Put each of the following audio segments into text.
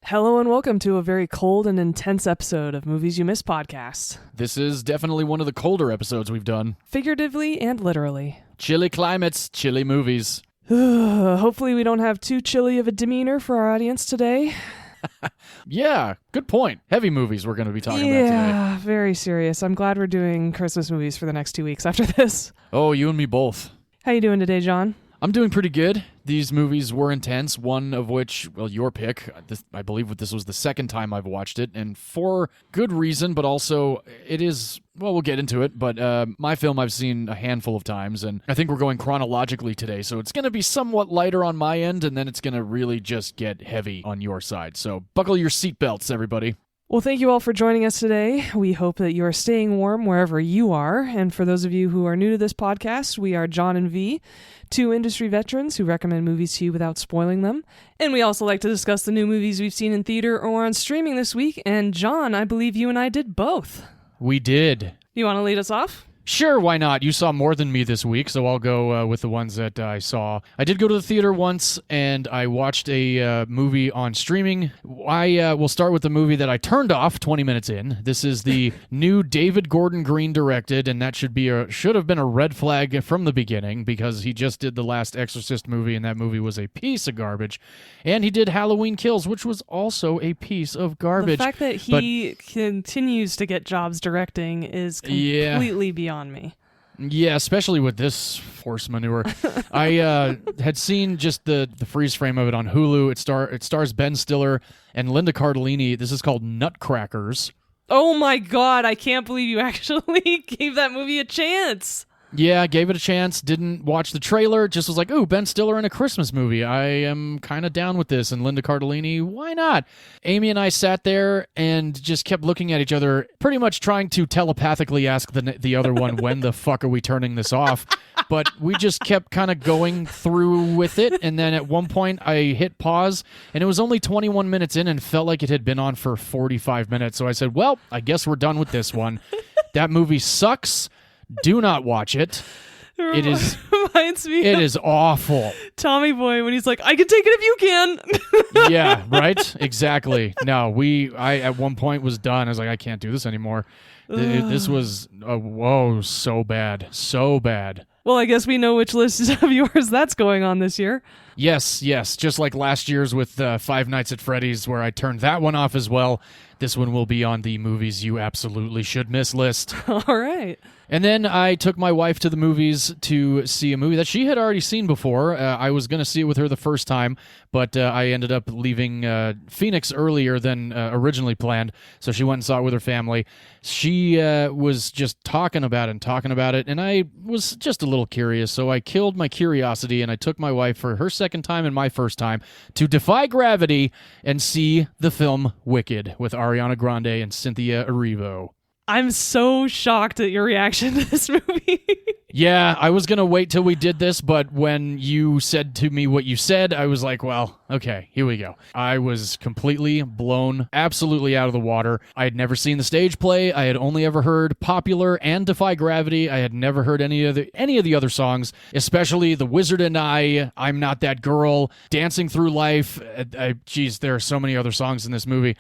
Hello and welcome to a very cold and intense episode of Movies You Miss podcast. This is definitely one of the colder episodes we've done. Figuratively and literally. Chilly climates, chilly movies. Hopefully we don't have too chilly of a demeanor for our audience today. Yeah, good point. Heavy movies we're going to be talking about today. Yeah, very serious. I'm glad we're doing Christmas movies for the next 2 weeks after this. Oh, you and me both. How you doing today, John? I'm doing pretty good. These movies were intense, one of which, well, your pick. I believe this was the second time I've watched it, and for good reason, but also it is, well, we'll get into it, but my film I've seen a handful of times, and I think we're going chronologically today, so it's going to be somewhat lighter on my end, and then it's going to really just get heavy on your side. So buckle your seatbelts, everybody. Well, thank you all for joining us today. We hope that you are staying warm wherever you are. And for those of you who are new to this podcast, we are John and Vee, two industry veterans who recommend movies to you without spoiling them. And we also like to discuss the new movies we've seen in theater or on streaming this week. And John, I believe you and I did both. We did. You want to lead us off? Sure, why not? You saw more than me this week, so I'll go with the ones that I saw. I did go to the theater once, and I watched a movie on streaming. I will start with the movie that I turned off 20 minutes in. This is the new David Gordon Green directed, and that should have been a red flag from the beginning, because he just did the last Exorcist movie, and that movie was a piece of garbage. And he did Halloween Kills, which was also a piece of garbage. The fact that he continues to get jobs directing is completely beyond me. Yeah, especially with this force manure. I had seen just the freeze frame of it on Hulu. It stars Ben Stiller and Linda Cardellini. This is called Nutcrackers. Oh my god, I can't believe you actually gave that movie a chance. Yeah, I gave it a chance, didn't watch the trailer, just was like, ooh, Ben Stiller in a Christmas movie. I am kind of down with this. And Linda Cardellini, why not? Amy and I sat there and just kept looking at each other, pretty much trying to telepathically ask the other one, when the fuck are we turning this off? But we just kept kind of going through with it. And then at one point, I hit pause, and it was only 21 minutes in and felt like it had been on for 45 minutes. So I said, well, I guess we're done with this one. That movie sucks. Do not watch it. It is awful. Tommy Boy, when he's like, I can take it if you can. Yeah, right? Exactly. No, I at one point was done. I was like, I can't do this anymore. This was, so bad. So bad. Well, I guess we know which list of yours that's going on this year. Yes. Just like last year's with Five Nights at Freddy's, where I turned that one off as well. This one will be on the movies you absolutely should miss list. All right. And then I took my wife to the movies to see a movie that she had already seen before. I was going to see it with her the first time, but I ended up leaving Phoenix earlier than originally planned, so she went and saw it with her family. She was just talking about it, and I was just a little curious, so I killed my curiosity, and I took my wife for her second time and my first time to defy gravity and see the film Wicked with Ariana Grande and Cynthia Erivo. I'm so shocked at your reaction to this movie. Yeah, I was going to wait till we did this, but when you said to me what you said, I was like, well, okay, here we go. I was completely blown, absolutely out of the water. I had never seen the stage play. I had only ever heard Popular and Defy Gravity. I had never heard any of the other songs, especially The Wizard and I, I'm Not That Girl, Dancing Through Life. There are so many other songs in this movie.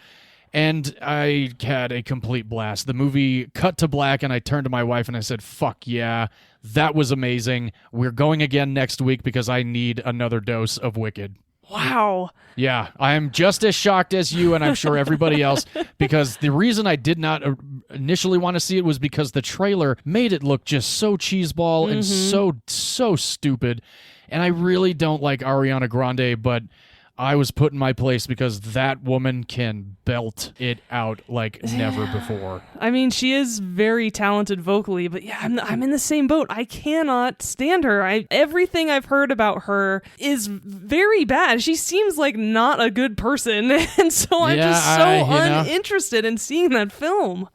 And I had a complete blast. The movie cut to black, and I turned to my wife and I said, fuck yeah, that was amazing. We're going again next week because I need another dose of Wicked. Wow. Yeah, I am just as shocked as you, and I'm sure everybody else, because the reason I did not initially want to see it was because the trailer made it look just so cheeseball and so stupid. And I really don't like Ariana Grande, but I was put in my place because that woman can belt it out like never before. I mean, she is very talented vocally, but yeah, I'm in the same boat. I cannot stand her. Everything I've heard about her is very bad. She seems like not a good person, and so I'm just so uninterested in seeing that film.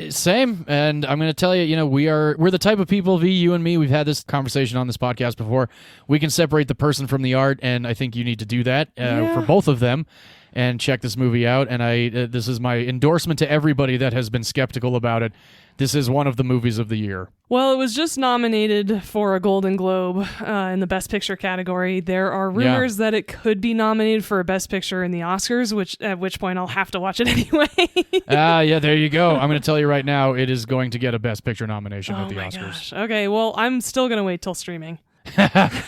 Same, and I'm going to tell you, we're the type of people, V, you and me, we've had this conversation on this podcast before. We can separate the person from the art, and I think you need to do that for both of them. and check this movie out. And this is my endorsement to everybody that has been skeptical about it. This is one of the movies of the year. Well, it was just nominated for a Golden Globe in the Best Picture category. There are rumors that it could be nominated for a Best Picture in the Oscars, at which point I'll have to watch it anyway. Yeah, there you go. I'm going to tell you right now, it is going to get a Best Picture nomination at the Oscars. Gosh. Okay, well, I'm still going to wait till streaming.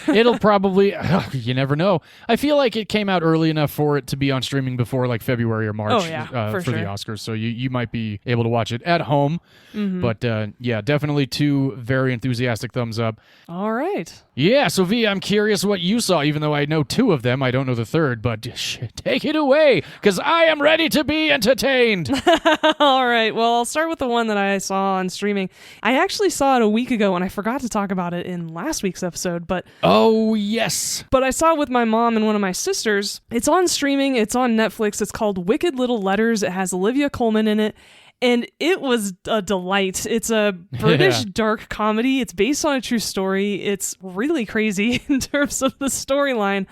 It'll probably, you never know. I feel like it came out early enough for it to be on streaming before like February or March for sure. the Oscars. So you might be able to watch it at home. Mm-hmm. But yeah, definitely 2 very enthusiastic thumbs up. All right. Yeah, so V, I'm curious what you saw, even though I know 2 of them. I don't know the third, but take it away, because I am ready to be entertained. All right. Well, I'll start with the one that I saw on streaming. I actually saw it a week ago, and I forgot to talk about it in last week's episode, but... Oh, yes. But I saw it with my mom and one of my sisters. It's on streaming. It's on Netflix. It's called Wicked Little Letters. It has Olivia Colman in it. And it was a delight. It's a British dark comedy. It's based on a true story. It's really crazy in terms of the storyline.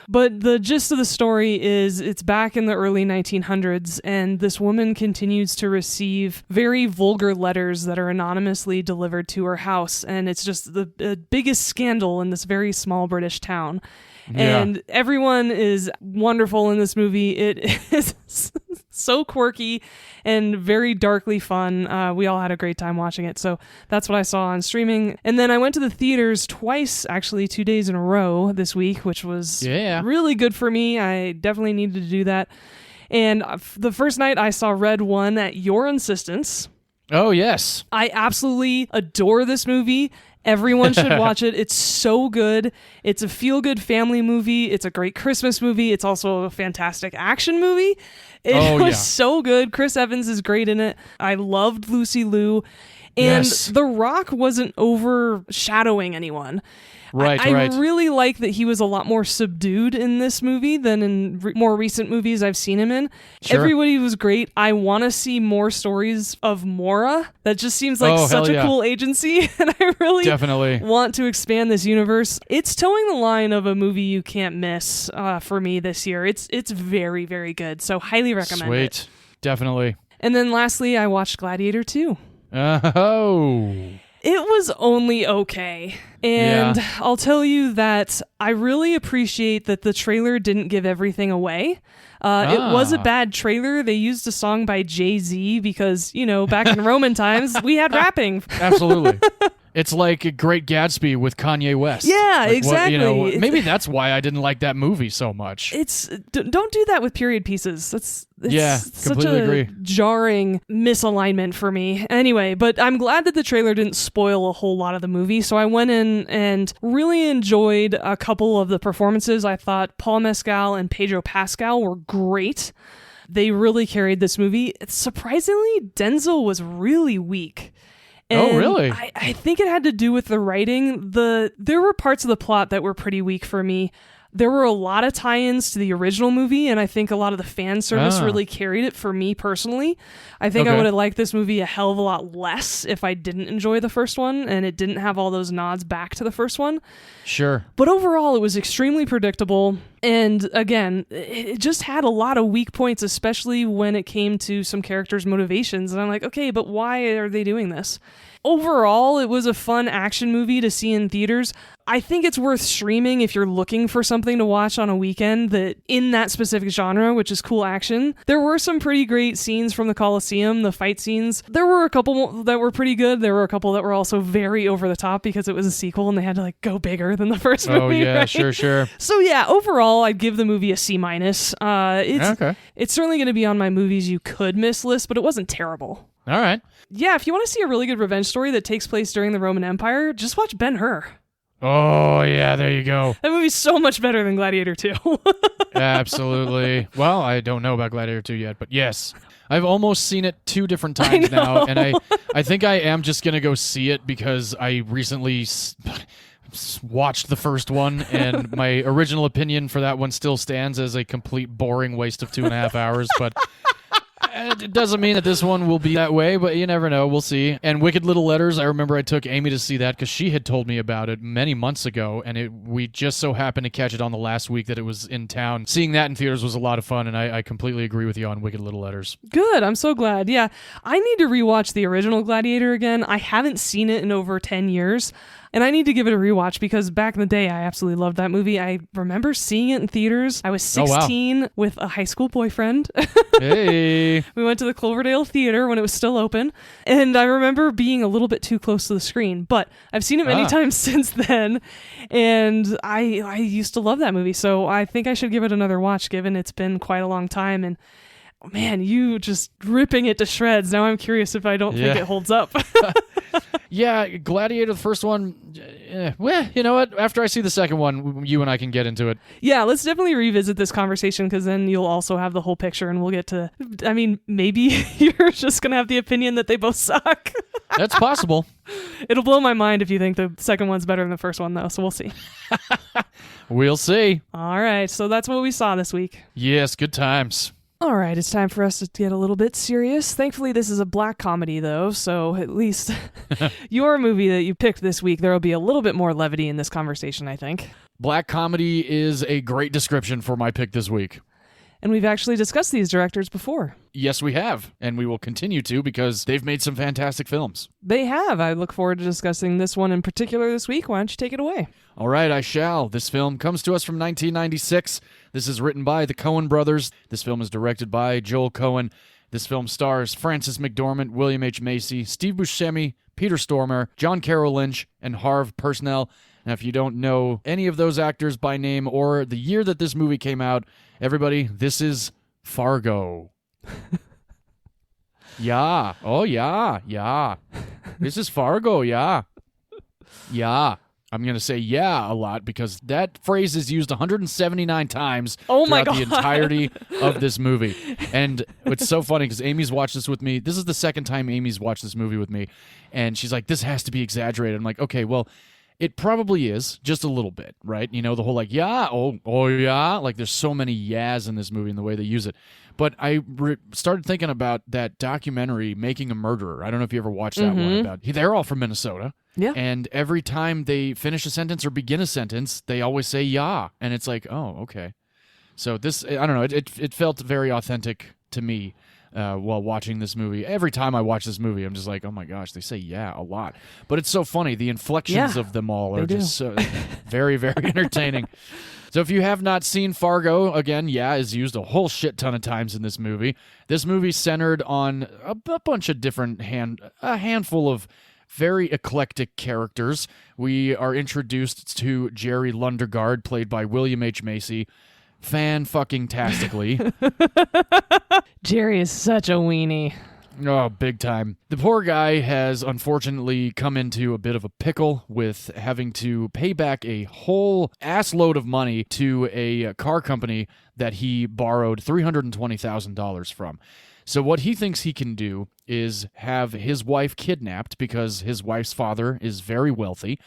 But the gist of the story is it's back in the early 1900s, and this woman continues to receive very vulgar letters that are anonymously delivered to her house. And it's just the biggest scandal in this very small British town. Yeah. And everyone is wonderful in this movie. It is so quirky and very darkly fun. We all had a great time watching it. So that's what I saw on streaming. And then I went to the theaters twice, actually 2 days in a row this week, which was really good for me. I definitely needed to do that. And the first night I saw Red 1 at your insistence. Oh, yes. I absolutely adore this movie. Everyone should watch it. It's so good. It's a feel-good family movie. It's a great Christmas movie. It's also a fantastic action movie. It was so good. Chris Evans is great in it. I loved Lucy Liu. And The Rock wasn't overshadowing anyone. I really like that he was a lot more subdued in this movie than in more recent movies I've seen him in. Sure. Everybody was great. I want to see more stories of Mora. That just seems like such a cool agency, and I really want to expand this universe. It's towing the line of a movie you can't miss for me this year. It's very, very good, so highly recommend it. Sweet. Definitely. And then lastly, I watched Gladiator 2. Oh. It was only okay. And I'll tell you that I really appreciate that the trailer didn't give everything away. It was a bad trailer. They used a song by Jay-Z because, back in Roman times, we had rapping. Absolutely. It's like a Great Gatsby with Kanye West. Yeah, exactly. Maybe that's why I didn't like that movie so much. Don't do that with period pieces. It's such a agree. Jarring misalignment for me. Anyway, but I'm glad that the trailer didn't spoil a whole lot of the movie. So I went in and really enjoyed a couple of the performances. I thought Paul Mescal and Pedro Pascal were great. They really carried this movie. Surprisingly, Denzel was really weak. And really? I think it had to do with the writing. There were parts of the plot that were pretty weak for me. There were a lot of tie-ins to the original movie, and I think a lot of the fan service really carried it for me personally. I think I would have liked this movie a hell of a lot less if I didn't enjoy the first one, and it didn't have all those nods back to the first one. Sure. But overall, it was extremely predictable, and again, it just had a lot of weak points, especially when it came to some characters' motivations, and I'm like, okay, but why are they doing this? Overall, it was a fun action movie to see in theaters. I think it's worth streaming if you're looking for something to watch on a weekend that in that specific genre, which is cool action. There were some pretty great scenes from the Coliseum, the fight scenes. There were a couple that were pretty good. There were a couple that were also very over the top because it was a sequel and they had to go bigger than the first movie. Oh yeah, right? Sure. So yeah, overall, I'd give the movie a C-. It's certainly going to be on my movies you could miss list, but it wasn't terrible. All right. Yeah, if you want to see a really good revenge story that takes place during the Roman Empire, just watch Ben-Hur. Oh, yeah, there you go. That movie's so much better than Gladiator 2. Absolutely. Well, I don't know about Gladiator 2 yet, but yes. I've almost seen it 2 different times now, and I think I am just going to go see it because I recently watched the first one, and my original opinion for that one still stands as a complete boring waste of 2.5 hours, but It doesn't mean that this one will be that way, but you never know. We'll see. And Wicked Little Letters, I remember I took Amy to see that because she had told me about it many months ago, and we just so happened to catch it on the last week that it was in town. Seeing that in theaters was a lot of fun, and I completely agree with you on Wicked Little Letters. Good. I'm so glad. Yeah. I need to rewatch the original Gladiator again. I haven't seen it in over 10 years. And I need to give it a rewatch because back in the day, I absolutely loved that movie. I remember seeing it in theaters. I was 16 with a high school boyfriend. Hey. We went to the Cloverdale Theater when it was still open. And I remember being a little bit too close to the screen. But I've seen it many times since then. And I used to love that movie. So I think I should give it another watch given it's been quite a long time. And man, you just ripping it to shreds. Now I'm curious if I don't think it holds up. Yeah, Gladiator, the first one, well, you know what? After I see the second one, you and I can get into it. Yeah, let's definitely revisit this conversation because then you'll also have the whole picture and we'll get to, I mean, maybe you're just going to have the opinion that they both suck. That's possible. It'll blow my mind if you think the second one's better than the first one, though, so we'll see. We'll see. All right, so that's what we saw this week. Yes, good times. All right, it's time for us to get a little bit serious. Thankfully, this is a black comedy, though, so at least your movie that you picked this week, there will be a little bit more levity in this conversation, I think. Black comedy is a great description for my pick this week. And we've actually discussed these directors before. Yes, we have, and we will continue to because they've made some fantastic films. They have. I look forward to discussing this one in particular this week. Why don't you take it away? All right, I shall. This film comes to us from 1996. This is written by the Coen brothers. This film is directed by Joel Coen. This film stars Frances McDormand, William H. Macy, Steve Buscemi, Peter Stormare, John Carroll Lynch, and Harve Personnel. Now, if you don't know any of those actors by name or the year that this movie came out, everybody, this is Fargo. Yeah. Oh, yeah. Yeah. This is Fargo. Yeah. Yeah. I'm going to say yeah a lot because that phrase is used 179 times throughout the entirety of this movie. And it's so funny because Amy's watched this with me. This is the second time Amy's watched this movie with me. And she's like, this has to be exaggerated. I'm like, okay, well, it probably is just a little bit, right? You know, the whole like, yeah, oh yeah. Like there's so many yeahs in this movie and the way they use it. But I started thinking about that documentary, Making a Murderer. I don't know if you ever watched that one. About they're all from Minnesota. Yeah. And every time they finish a sentence or begin a sentence, they always say yeah. And it's like, oh, okay. So this, I don't know, it felt very authentic to me while watching this movie. Every time I watch this movie, I'm just like, oh my gosh, they say yeah a lot. But it's so funny. The inflections of them all are just so very, very entertaining. So if you have not seen Fargo, again, yeah, is used a whole shit ton of times in this movie. This movie's centered on a bunch of different a handful of very eclectic characters. We are introduced to Jerry Lundegaard, played by William H. Macy, fan-fucking-tastically. Jerry is such a weenie. Oh, big time. The poor guy has unfortunately come into a bit of a pickle with having to pay back a whole assload of money to a car company that he borrowed $320,000 from. So what he thinks he can do is have his wife kidnapped because his wife's father is very wealthy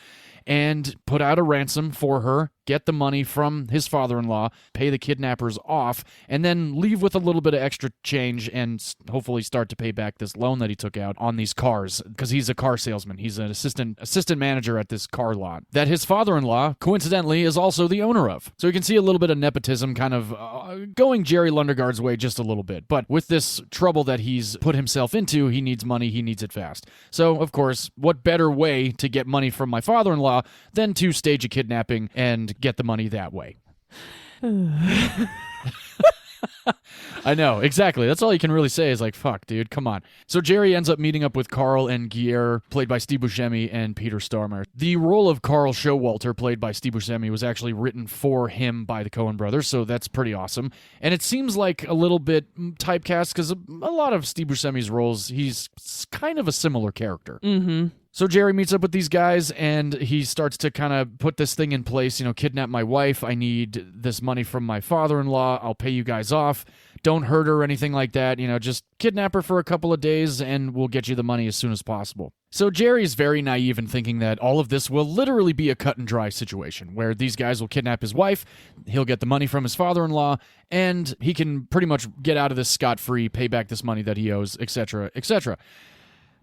and put out a ransom for her, get the money from his father-in-law, pay the kidnappers off, and then leave with a little bit of extra change and hopefully start to pay back this loan that he took out on these cars because he's a car salesman. He's an assistant manager at this car lot that his father-in-law, coincidentally, is also the owner of. So you can see a little bit of nepotism kind of going Jerry Lundegaard's way just a little bit. But with this trouble that he's put himself into, he needs money, he needs it fast. So, of course, what better way to get money from my father-in-law than to stage a kidnapping and get the money that way. I know, exactly. That's all you can really say is like, fuck, dude, come on. So Jerry ends up meeting up with Carl and Guerre, played by Steve Buscemi and Peter Stormare. The role of Carl Showalter, played by Steve Buscemi, was actually written for him by the Coen brothers, so that's pretty awesome. And it seems like a little bit typecast because a lot of Steve Buscemi's roles, he's kind of a similar character. Mm-hmm. So Jerry meets up with these guys, and he starts to kind of put this thing in place, kidnap my wife. I need this money from my father-in-law. I'll pay you guys off. Don't hurt her or anything like that. Just kidnap her for a couple of days, and we'll get you the money as soon as possible. So Jerry's very naive in thinking that all of this will literally be a cut and dry situation, where these guys will kidnap his wife, he'll get the money from his father-in-law, and he can pretty much get out of this scot-free, pay back this money that he owes, etc., etc.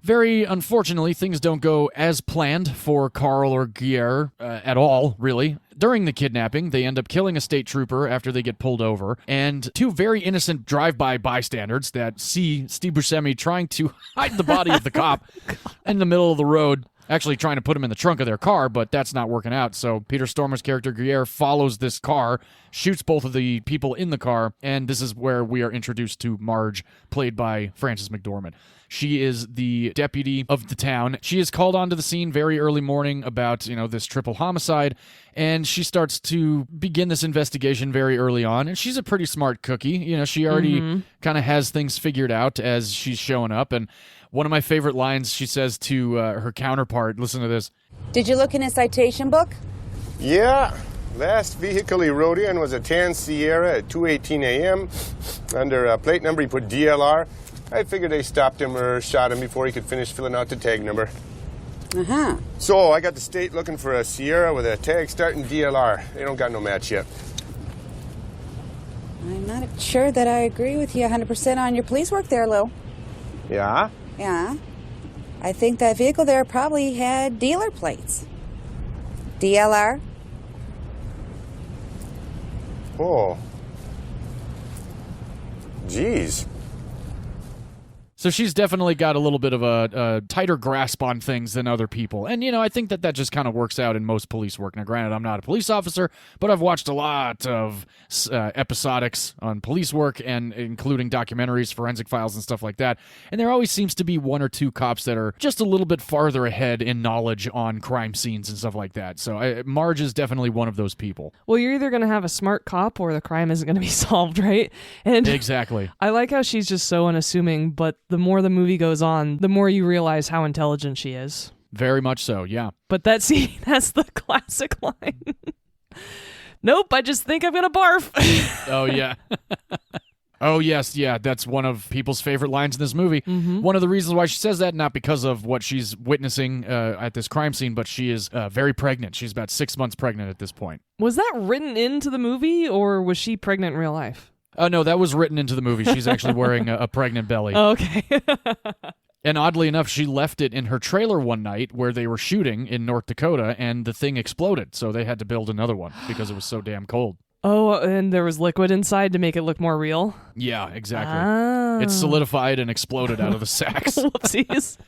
Very unfortunately, things don't go as planned for Carl or Guerre at all, really. During the kidnapping, they end up killing a state trooper after they get pulled over, and two very innocent drive-by bystanders that see Steve Buscemi trying to hide the body of the cop in the middle of the road, actually trying to put him in the trunk of their car, but that's not working out. So Peter Stormare's character, Guerre, follows this car, shoots both of the people in the car, and this is where we are introduced to Marge, played by Frances McDormand. She is the deputy of the town. She is called onto the scene very early morning about, this triple homicide, and she starts to begin this investigation very early on, and she's a pretty smart cookie. She already kind of has things figured out as she's showing up, and one of my favorite lines she says to her counterpart, listen to this. Did you look in his citation book? Yeah. Last vehicle he rode in was a tan Sierra at 2:18 a.m. Under plate number he put DLR. I figured they stopped him or shot him before he could finish filling out the tag number. Uh-huh. So I got the state looking for a Sierra with a tag starting DLR. They don't got no match yet. I'm not sure that I agree with you 100% on your police work there, Lou. Yeah? Yeah. I think that vehicle there probably had dealer plates. DLR? Oh. Jeez. So she's definitely got a little bit of a tighter grasp on things than other people. And, I think that just kind of works out in most police work. Now, granted, I'm not a police officer, but I've watched a lot of episodics on police work, and including documentaries, forensic files, and stuff like that. And there always seems to be one or two cops that are just a little bit farther ahead in knowledge on crime scenes and stuff like that. So Marge is definitely one of those people. Well, you're either going to have a smart cop or the crime isn't going to be solved, right? And exactly. I like how she's just so unassuming, but the more the movie goes on, the more you realize how intelligent she is. Very much so, yeah. But that's the classic line. Nope, I just think I'm going to barf. Oh, yeah. Oh, yes, yeah, that's one of people's favorite lines in this movie. Mm-hmm. One of the reasons why she says that, not because of what she's witnessing at this crime scene, but she is very pregnant. She's about 6 months pregnant at this point. Was that written into the movie, or was she pregnant in real life? No, that was written into the movie. She's actually wearing a pregnant belly. Oh, okay. And oddly enough, she left it in her trailer one night where they were shooting in North Dakota, and the thing exploded. So they had to build another one because it was so damn cold. Oh, and there was liquid inside to make it look more real? Yeah, exactly. It solidified and exploded out of the sacks. Whoopsies.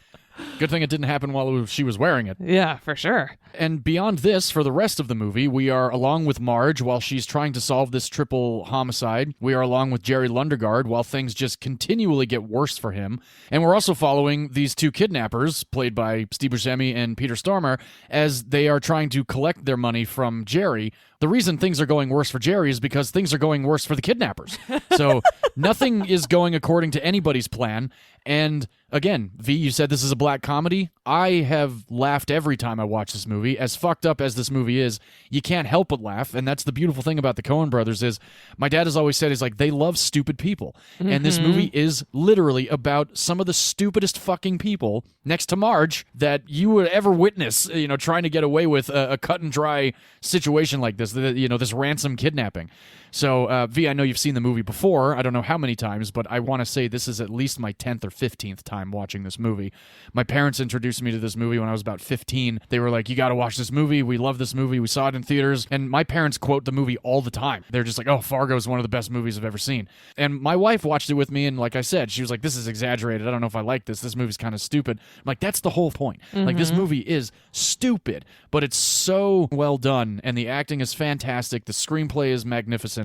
Good thing it didn't happen while she was wearing it. Yeah, for sure. And beyond this, for the rest of the movie, we are along with Marge while she's trying to solve this triple homicide. We are along with Jerry Lundegaard while things just continually get worse for him. And we're also following these two kidnappers, played by Steve Buscemi and Peter Stormare, as they are trying to collect their money from Jerry. The reason things are going worse for Jerry is because things are going worse for the kidnappers. So nothing is going according to anybody's plan. And again, V, you said this is a black comedy. I have laughed every time I watch this movie. As fucked up as this movie is, you can't help but laugh. And that's the beautiful thing about the Coen brothers is my dad has always said is like they love stupid people. Mm-hmm. And this movie is literally about some of the stupidest fucking people next to Marge that you would ever witness, trying to get away with a cut and dry situation like this, this ransom kidnapping. So, V, I know you've seen the movie before. I don't know how many times, but I want to say this is at least my 10th or 15th time watching this movie. My parents introduced me to this movie when I was about 15. They were like, you got to watch this movie. We love this movie. We saw it in theaters. And my parents quote the movie all the time. They're just like, oh, Fargo is one of the best movies I've ever seen. And my wife watched it with me, and like I said, she was like, this is exaggerated. I don't know if I like this. This movie's kind of stupid. I'm like, that's the whole point. Mm-hmm. Like, this movie is stupid, but it's so well done, and the acting is fantastic. The screenplay is magnificent.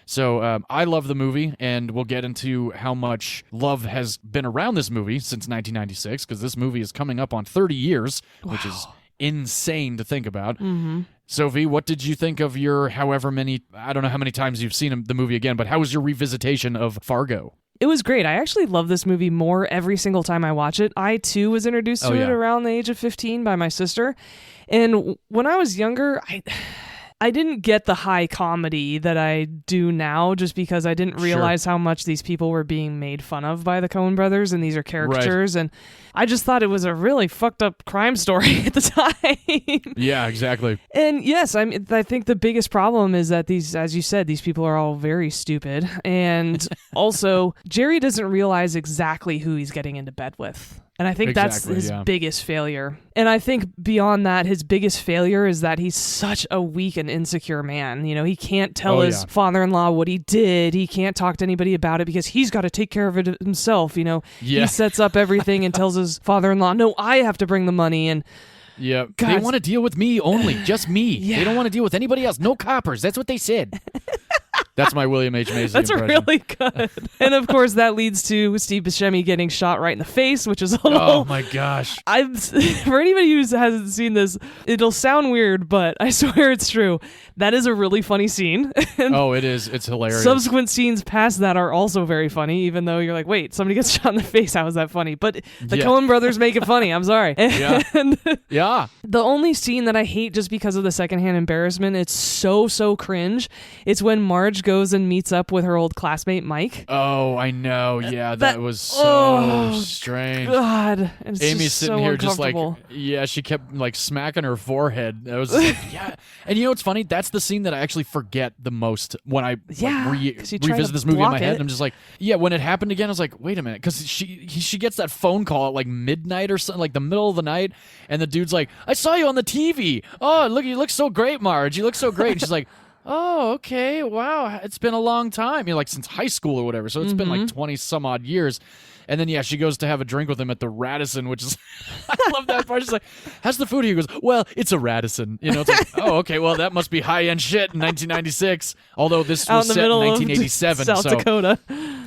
So I love the movie, and we'll get into how much love has been around this movie since 1996, because this movie is coming up on 30 years, which is insane to think about. Mm-hmm. So, V, what did you think of your however many, I don't know how many times you've seen the movie again, but how was your revisitation of Fargo? It was great. I actually love this movie more every single time I watch it. I, too, was introduced to it around the age of 15 by my sister. And when I was younger, I didn't get the high comedy that I do now just because I didn't realize how much these people were being made fun of by the Coen brothers, and these are caricatures, and I just thought it was a really fucked up crime story at the time. Yeah, exactly. And yes, I think the biggest problem is that these, as you said, these people are all very stupid, and also Jerry doesn't realize exactly who he's getting into bed with. And I think that's his biggest failure. And I think beyond that, his biggest failure is that he's such a weak and insecure man. You know, he can't tell his father-in-law what he did. He can't talk to anybody about it because he's got to take care of it himself. You know, he sets up everything and tells his father-in-law, no, I have to bring the money. And yeah, they want to deal with me only, just me. They don't want to deal with anybody else. No coppers. That's what they said. That's my William H. Macy That's impression. really good. And of course, that leads to Steve Buscemi getting shot right in the face, which is a little... Oh my gosh. For anybody who hasn't seen this, it'll sound weird, but I swear it's true. That is a really funny scene. Oh, it is. It's hilarious. Subsequent scenes past that are also very funny, even though you're like, wait, somebody gets shot in the face. How is that funny? But the Coen brothers make it funny. I'm sorry. And the only scene that I hate just because of the secondhand embarrassment, it's so cringe. It's when Marge goes and meets up with her old classmate Mike. Oh, I know. Yeah, that was so strange. God, and it's Amy's just sitting so here just like, she kept like smacking her forehead. That was like, And you know what's funny? That's the scene that I actually forget the most when I revisit this movie in my head. I'm just like, when it happened again, I was like, wait a minute, because she gets that phone call at like midnight or something, like the middle of the night, and the dude's like, I saw you on the TV. Oh, look, you look so great, Marge. You look so great. And she's like, oh, okay, wow, it's been a long time, like since high school or whatever, so it's been like 20 some odd years. And then she goes to have a drink with him at the Radisson, which is I love that part. She's like, how's the food? He goes, well, it's a Radisson. You know, it's like, oh, okay, well, that must be high end shit in 1996, although this was set in 1987, South Dakota.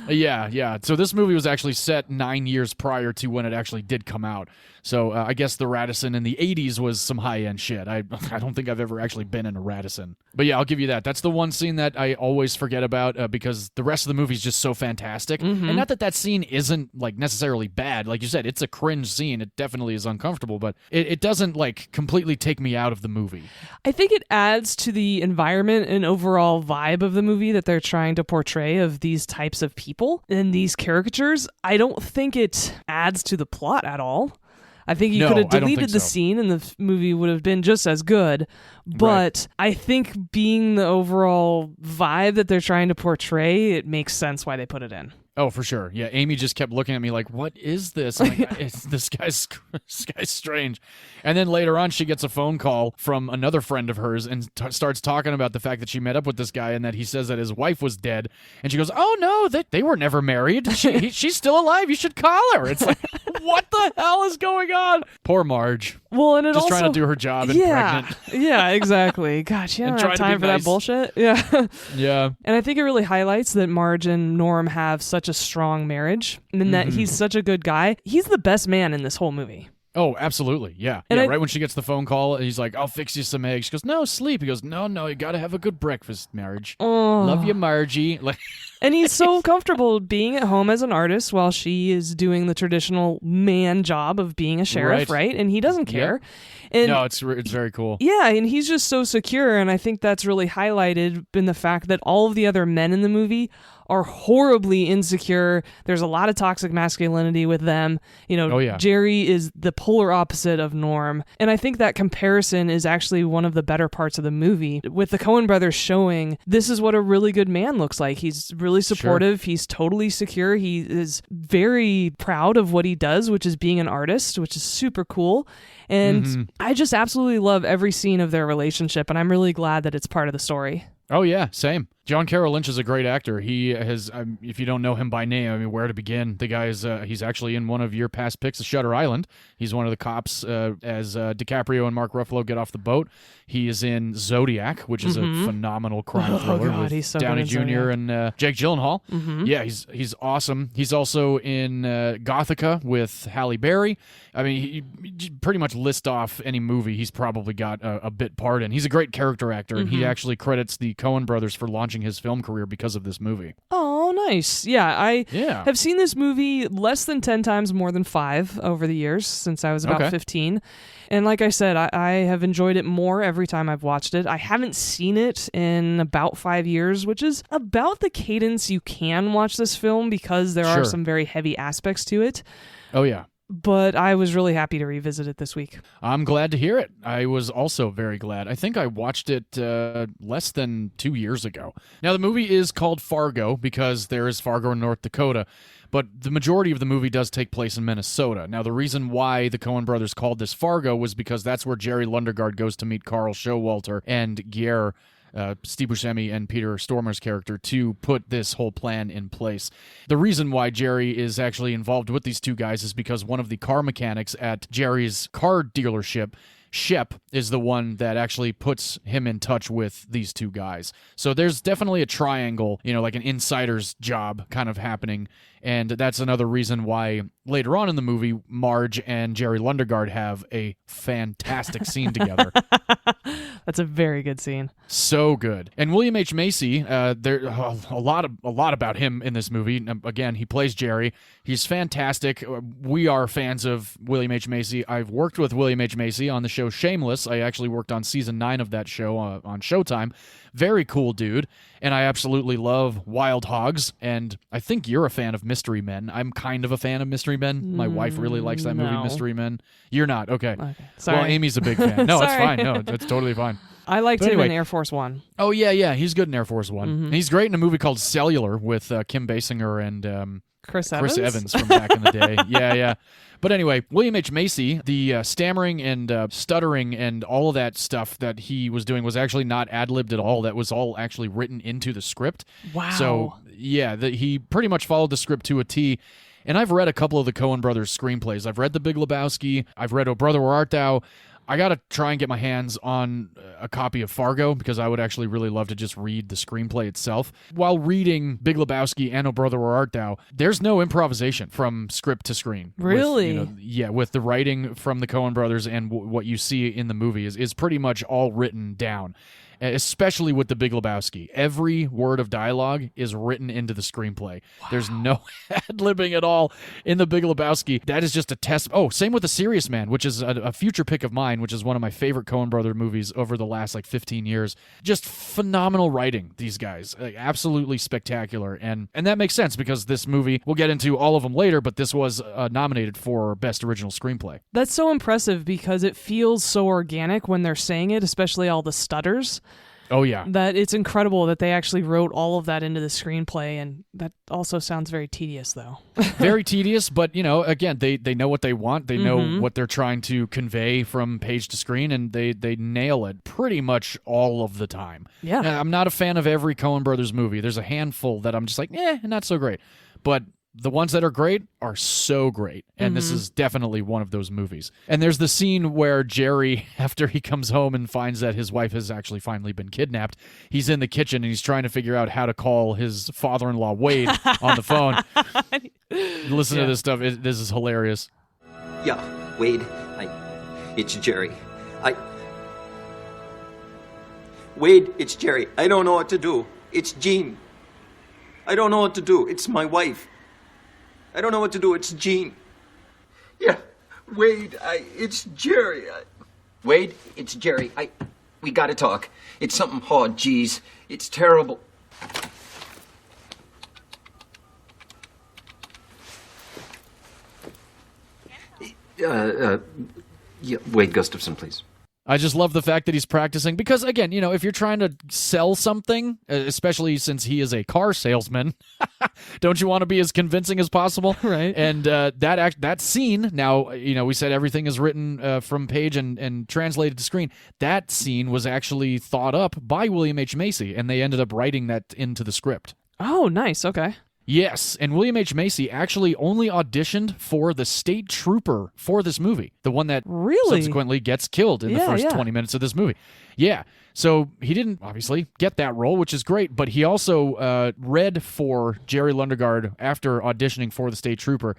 Yeah. So this movie was actually set 9 years prior to when it actually did come out. So I guess the Radisson in the 80s was some high-end shit. I don't think I've ever actually been in a Radisson. But yeah, I'll give you that. That's the one scene that I always forget about because the rest of the movie is just so fantastic. And not that scene isn't like necessarily bad. Like you said, it's a cringe scene. It definitely is uncomfortable, but it doesn't like completely take me out of the movie. I think it adds to the environment and overall vibe of the movie that they're trying to portray of these types of people and these caricatures. I don't think it adds to the plot at all. I think you could have deleted the scene and the movie would have been just as good. But I think being the overall vibe that they're trying to portray, it makes sense why they put it in. Oh, for sure. Yeah, Amy just kept looking at me like, what is this? I'm like, this guy's strange. And then later on, she gets a phone call from another friend of hers and starts talking about the fact that she met up with this guy and that he says that his wife was dead. And she goes, oh, no, they were never married. She's still alive. You should call her. It's like, what the hell is going on? Poor Marge. Well, and it just also, trying to do her job and pregnant. Yeah, exactly. God, she doesn't have time for that bullshit. Yeah. Yeah. And I think it really highlights that Marge and Norm have such a strong marriage and that he's such a good guy. He's the best man in this whole movie. Oh, absolutely. Yeah. And right when she gets the phone call, he's like, I'll fix you some eggs. She goes, no, sleep. He goes, no, you got to have a good breakfast, Marge. Oh. Love you, Margie. Like, and he's so comfortable being at home as an artist while she is doing the traditional man job of being a sheriff, right? And he doesn't care. And no, it's very cool. Yeah, and he's just so secure, and I think that's really highlighted in the fact that all of the other men in the movie are horribly insecure. There's a lot of toxic masculinity with them. You know, Jerry is the polar opposite of Norm. And I think that comparison is actually one of the better parts of the movie, with the Coen brothers showing this is what a really good man looks like. He's really supportive. Sure. He's totally secure. He is very proud of what he does, which is being an artist, which is super cool. And I just absolutely love every scene of their relationship, and I'm really glad that it's part of the story. Oh, yeah, same. John Carroll Lynch is a great actor. He has, if you don't know him by name, I mean, where to begin? The guy is, he's actually in one of your past picks, Shutter Island. He's one of the cops as DiCaprio and Mark Ruffalo get off the boat. He is in Zodiac, which is a phenomenal crime thriller with he's so Downey Jr. and Jake Gyllenhaal. Yeah, he's awesome. He's also in Gothica with Halle Berry. I mean, he pretty much list off any movie he's probably got a bit part in. He's a great character actor, and he actually credits the Coen brothers for launching his film career because of this movie. Oh, nice. Yeah, I Yeah. have seen this movie less than 10 times more than 5 over the years since I was about Okay. 15. And like I said, I have enjoyed it more every time I've watched it. I haven't seen it in about 5 years, which is about the cadence you can watch this film because there are Sure. some very heavy aspects to it. Oh, yeah. But I was really happy to revisit it this week. I'm glad to hear it. I was also very glad. I think I watched it less than 2 years ago. Now, the movie is called Fargo because there is Fargo in North Dakota, but the majority of the movie does take place in Minnesota. Now, the reason why the Coen brothers called this Fargo was because that's where Jerry Lundegaard goes to meet Carl Showalter and Guerre, Steve Buscemi and Peter Stormer's character, to put this whole plan in place. The reason why Jerry is actually involved with these two guys is because one of the car mechanics at Jerry's car dealership, Shep, is the one that actually puts him in touch with these two guys. So there's definitely a triangle, like an insider's job kind of happening. And that's another reason why later on in the movie, Marge and Jerry Lundegaard have a fantastic scene together. That's a very good scene. So good. And William H. Macy, there a lot about him in this movie. Again, he plays Jerry. He's fantastic. We are fans of William H. Macy. I've worked with William H. Macy on the show Shameless. I actually worked on season 9 of that show on Showtime. Very cool dude. And I absolutely love Wild Hogs. And I think you're a fan of Mystery Men. I'm kind of a fan of Mystery Men. My wife really likes that movie, No. Mystery Men. You're not. Okay. Sorry. Well, Amy's a big fan. No, it's Sorry. fine. No, it's totally fine. I liked But him in anyway. Air Force One. Oh, yeah. He's good in Air Force One. And he's great in a movie called Cellular with Kim Basinger and Chris Chris Evans from back in the day. Yeah. But anyway, William H. Macy, the stammering and stuttering and all of that stuff that he was doing was actually not ad-libbed at all. That was all actually written into the script. Wow. So, yeah, he pretty much followed the script to a T. And I've read a couple of the Coen brothers' screenplays. I've read The Big Lebowski. I've read Oh Brother, Where Art Thou? I got to try and get my hands on a copy of Fargo because I would actually really love to just read the screenplay itself. While reading Big Lebowski and Oh Brother, Where Art Thou, there's no improvisation from script to screen. Really? With the writing from the Coen brothers and what you see in the movie is pretty much all written down. Especially with The Big Lebowski. Every word of dialogue is written into the screenplay. Wow. There's no ad-libbing at all in The Big Lebowski. That is just a test. Oh, same with The Serious Man, which is a future pick of mine, which is one of my favorite Coen brother movies over the last 15 years. Just phenomenal writing, these guys. Absolutely spectacular. And that makes sense because this movie, we'll get into all of them later, but this was nominated for Best Original Screenplay. That's so impressive because it feels so organic when they're saying it, especially all the stutters. Oh, yeah. That it's incredible that they actually wrote all of that into the screenplay, and that also sounds very tedious, though. Very tedious, but, again, they know what they want. They know what they're trying to convey from page to screen, and they nail it pretty much all of the time. Yeah. Now, I'm not a fan of every Coen brothers movie. There's a handful that I'm just like, not so great. But the ones that are great are so great, and this is definitely one of those movies. And there's the scene where Jerry, after he comes home and finds that his wife has actually finally been kidnapped, he's in the kitchen and he's trying to figure out how to call his father-in-law, Wade, on the phone. Listen to this stuff. This is hilarious. Yeah, Wade, it's Jerry. Wade, it's Jerry. I don't know what to do. It's Jean. I don't know what to do. It's my wife. I don't know what to do. It's Jean. Yeah, Wade, it's Jerry. Wade, it's Jerry. We gotta talk. It's something hard, geez. It's terrible. Wade Gustafson, please. I just love the fact that he's practicing because, again, if you're trying to sell something, especially since he is a car salesman, don't you want to be as convincing as possible? Right. And that scene, now, we said everything is written from page and translated to screen. That scene was actually thought up by William H. Macy, and they ended up writing that into the script. Oh, nice. Okay. Yes, and William H. Macy actually only auditioned for the state trooper for this movie, the one that Really? subsequently gets killed in the first 20 minutes of this movie. Yeah, so he didn't, obviously, get that role, which is great, but he also read for Jerry Lundegaard after auditioning for the state trooper,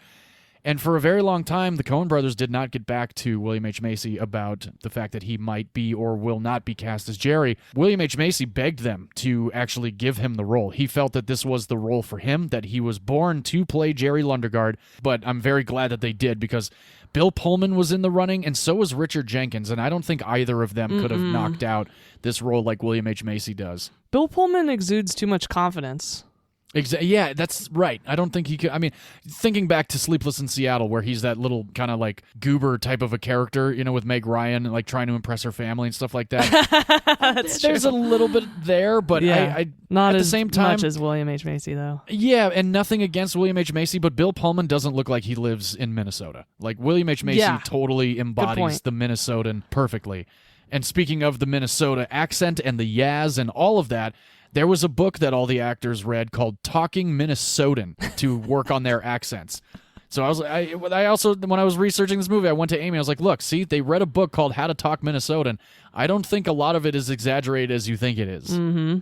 And for a very long time, the Coen brothers did not get back to William H. Macy about the fact that he might be or will not be cast as Jerry. William H. Macy begged them to actually give him the role. He felt that this was the role for him, that he was born to play Jerry Lundegaard, but I'm very glad that they did because Bill Pullman was in the running, and so was Richard Jenkins, and I don't think either of them could have knocked out this role like William H. Macy does. Bill Pullman exudes too much confidence. Yeah, that's right. I don't think he could. I mean, thinking back to Sleepless in Seattle, where he's that little kind of like goober type of a character, with Meg Ryan and like trying to impress her family and stuff like that. There's a little bit there, but I not at as the same time, much as William H. Macy though. Yeah, and nothing against William H. Macy, but Bill Pullman doesn't look like he lives in Minnesota. Like William H. Macy totally embodies the Minnesotan perfectly. And speaking of the Minnesota accent and the yaz and all of that, there was a book that all the actors read called Talking Minnesotan to work on their accents. So I also, when I was researching this movie, I went to Amy. I was like, look, see, they read a book called How to Talk Minnesotan. I don't think a lot of it is exaggerated as you think it is. Mm-hmm.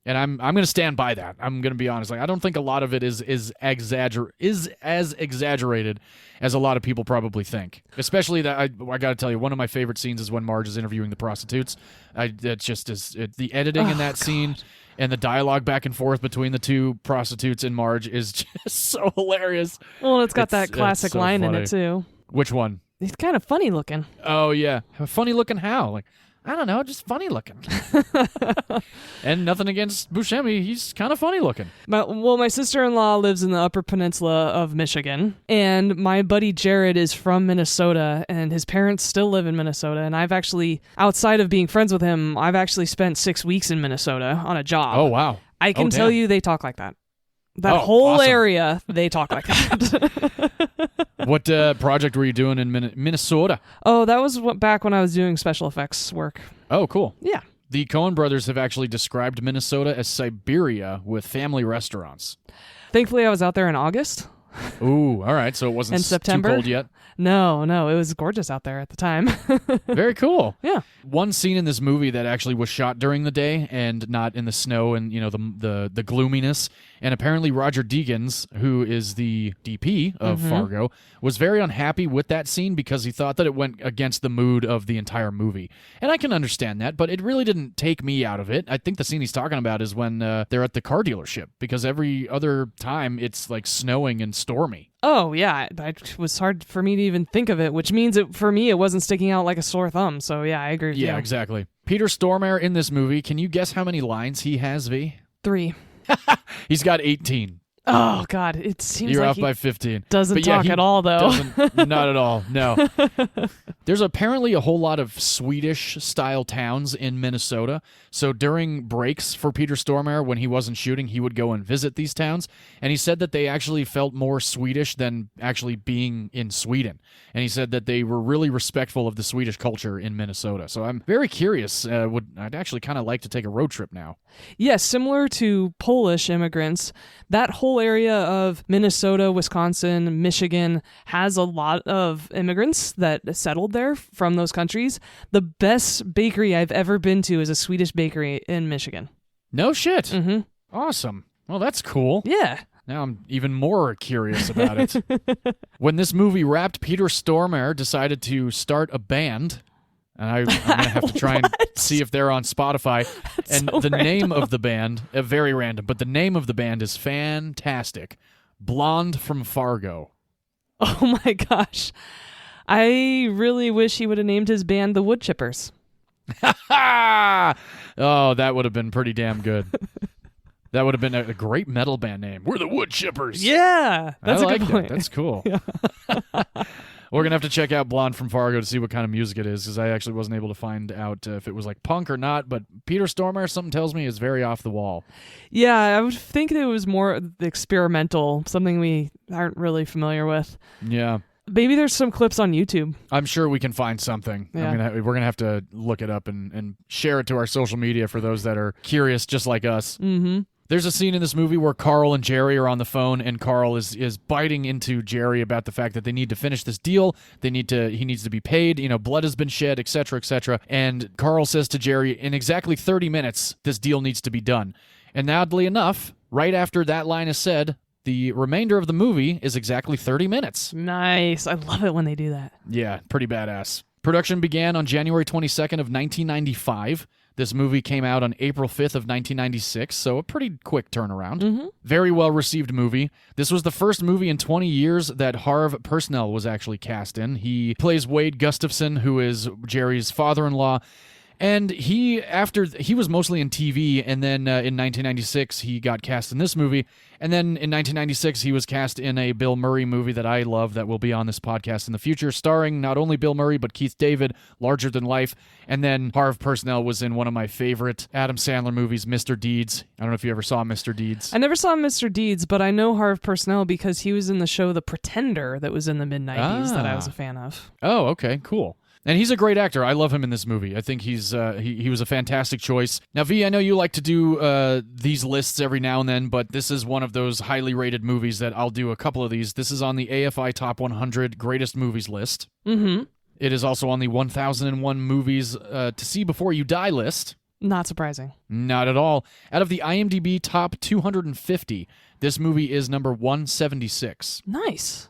And I'm going to stand by that. I'm going to be honest. Like, I don't think a lot of it is as exaggerated as a lot of people probably think. Especially that I got to tell you, one of my favorite scenes is when Marge is interviewing the prostitutes. That just is the editing in that scene and the dialogue back and forth between the two prostitutes and Marge is just so hilarious. Well, it's got that classic line in it too. Which one? He's kind of funny looking. Oh yeah, funny looking how? Like, I don't know, just funny looking. And nothing against Buscemi, he's kind of funny looking. My sister-in-law lives in the Upper Peninsula of Michigan, and my buddy Jared is from Minnesota, and his parents still live in Minnesota, and I've actually, outside of being friends with him, I've actually spent 6 weeks in Minnesota on a job. Oh, wow. I can tell you they talk like that. That whole area, they talk like that. What project were you doing in Minnesota? Oh, that was back when I was doing special effects work. Oh, cool. Yeah. The Coen brothers have actually described Minnesota as Siberia with family restaurants. Thankfully, I was out there in August. Ooh, all right. So it wasn't in September. too cold yet? No, it was gorgeous out there at the time. Very cool. Yeah. One scene in this movie that actually was shot during the day and not in the snow and the gloominess. And apparently Roger Deakins, who is the DP of Fargo, was very unhappy with that scene because he thought that it went against the mood of the entire movie. And I can understand that, but it really didn't take me out of it. I think the scene he's talking about is when they're at the car dealership, because every other time it's like snowing and stormy. Oh, yeah. It was hard for me to even think of it, which means for me it wasn't sticking out like a sore thumb. So, yeah, I agree with you. Yeah, exactly. Peter Stormare in this movie, can you guess how many lines he has, V? 3. He's got 18. Oh, God. It seems You're like off by 15. Doesn't talk at all, though. Not at all, no. There's apparently a whole lot of Swedish-style towns in Minnesota, so during breaks for Peter Stormare, when he wasn't shooting, he would go and visit these towns, and he said that they actually felt more Swedish than actually being in Sweden, and he said that they were really respectful of the Swedish culture in Minnesota. So I'm very curious. I'd actually kind of like to take a road trip now. Yes, similar to Polish immigrants, that whole area of Minnesota, Wisconsin, Michigan has a lot of immigrants that settled there from those countries. The best bakery I've ever been to is a Swedish bakery in Michigan. No shit. Mm-hmm. Awesome. Well, that's cool. Yeah. Now I'm even more curious about it. When this movie wrapped, Peter Stormare decided to start a band. And I'm going to have to try and see if they're on Spotify. That's and so the random. name of the band, very random, but the name of the band is fantastic. Blonde from Fargo. Oh my gosh. I really wish he would have named his band the Wood Chippers. Oh, that would have been pretty damn good. That would have been a great metal band name. We're the Wood Chippers. Yeah, that's I a like good point. That. That's cool. We're going to have to check out Blonde from Fargo to see what kind of music it is, because I actually wasn't able to find out if it was like punk or not, but Peter Stormare, something tells me, is very off the wall. Yeah, I would think it was more experimental, something we aren't really familiar with. Yeah. Maybe there's some clips on YouTube. I'm sure we can find something. Yeah. I mean, we're going to have to look it up and share it to our social media for those that are curious just like us. Mm-hmm. There's a scene in this movie where Carl and Jerry are on the phone, and Carl is biting into Jerry about the fact that they need to finish this deal. He needs to be paid. Blood has been shed, etc., etc. And Carl says to Jerry, in exactly 30 minutes, this deal needs to be done. And oddly enough, right after that line is said, The remainder of the movie is exactly 30 minutes. Nice. I love it when they do that. Yeah, pretty badass. Production began on January 22nd of 1995. This movie came out on April 5th of 1996, so a pretty quick turnaround. Very well-received movie. This was the first movie in 20 years that Harve Persnell was actually cast in. He plays Wade Gustafson, who is Jerry's father-in-law. And he was mostly in TV, and then in 1996 he got cast in this movie, and then in 1996 he was cast in a Bill Murray movie that I love that will be on this podcast in the future, starring not only Bill Murray but Keith David, Larger Than Life, and then Harve Persnell was in one of my favorite Adam Sandler movies, Mr. Deeds. I don't know if you ever saw Mr. Deeds. I never saw Mr. Deeds, but I know Harve Persnell because he was in the show The Pretender that was in the mid-90s that I was a fan of. Oh, okay, cool. And he's a great actor. I love him in this movie. I think he was a fantastic choice. Now, V, I know you like to do these lists every now and then, but this is one of those highly rated movies that I'll do a couple of these. This is on the AFI Top 100 Greatest Movies list. Mm-hmm. It is also on the 1001 Movies to See Before You Die list. Not surprising. Not at all. Out of the IMDb Top 250, this movie is number 176. Nice.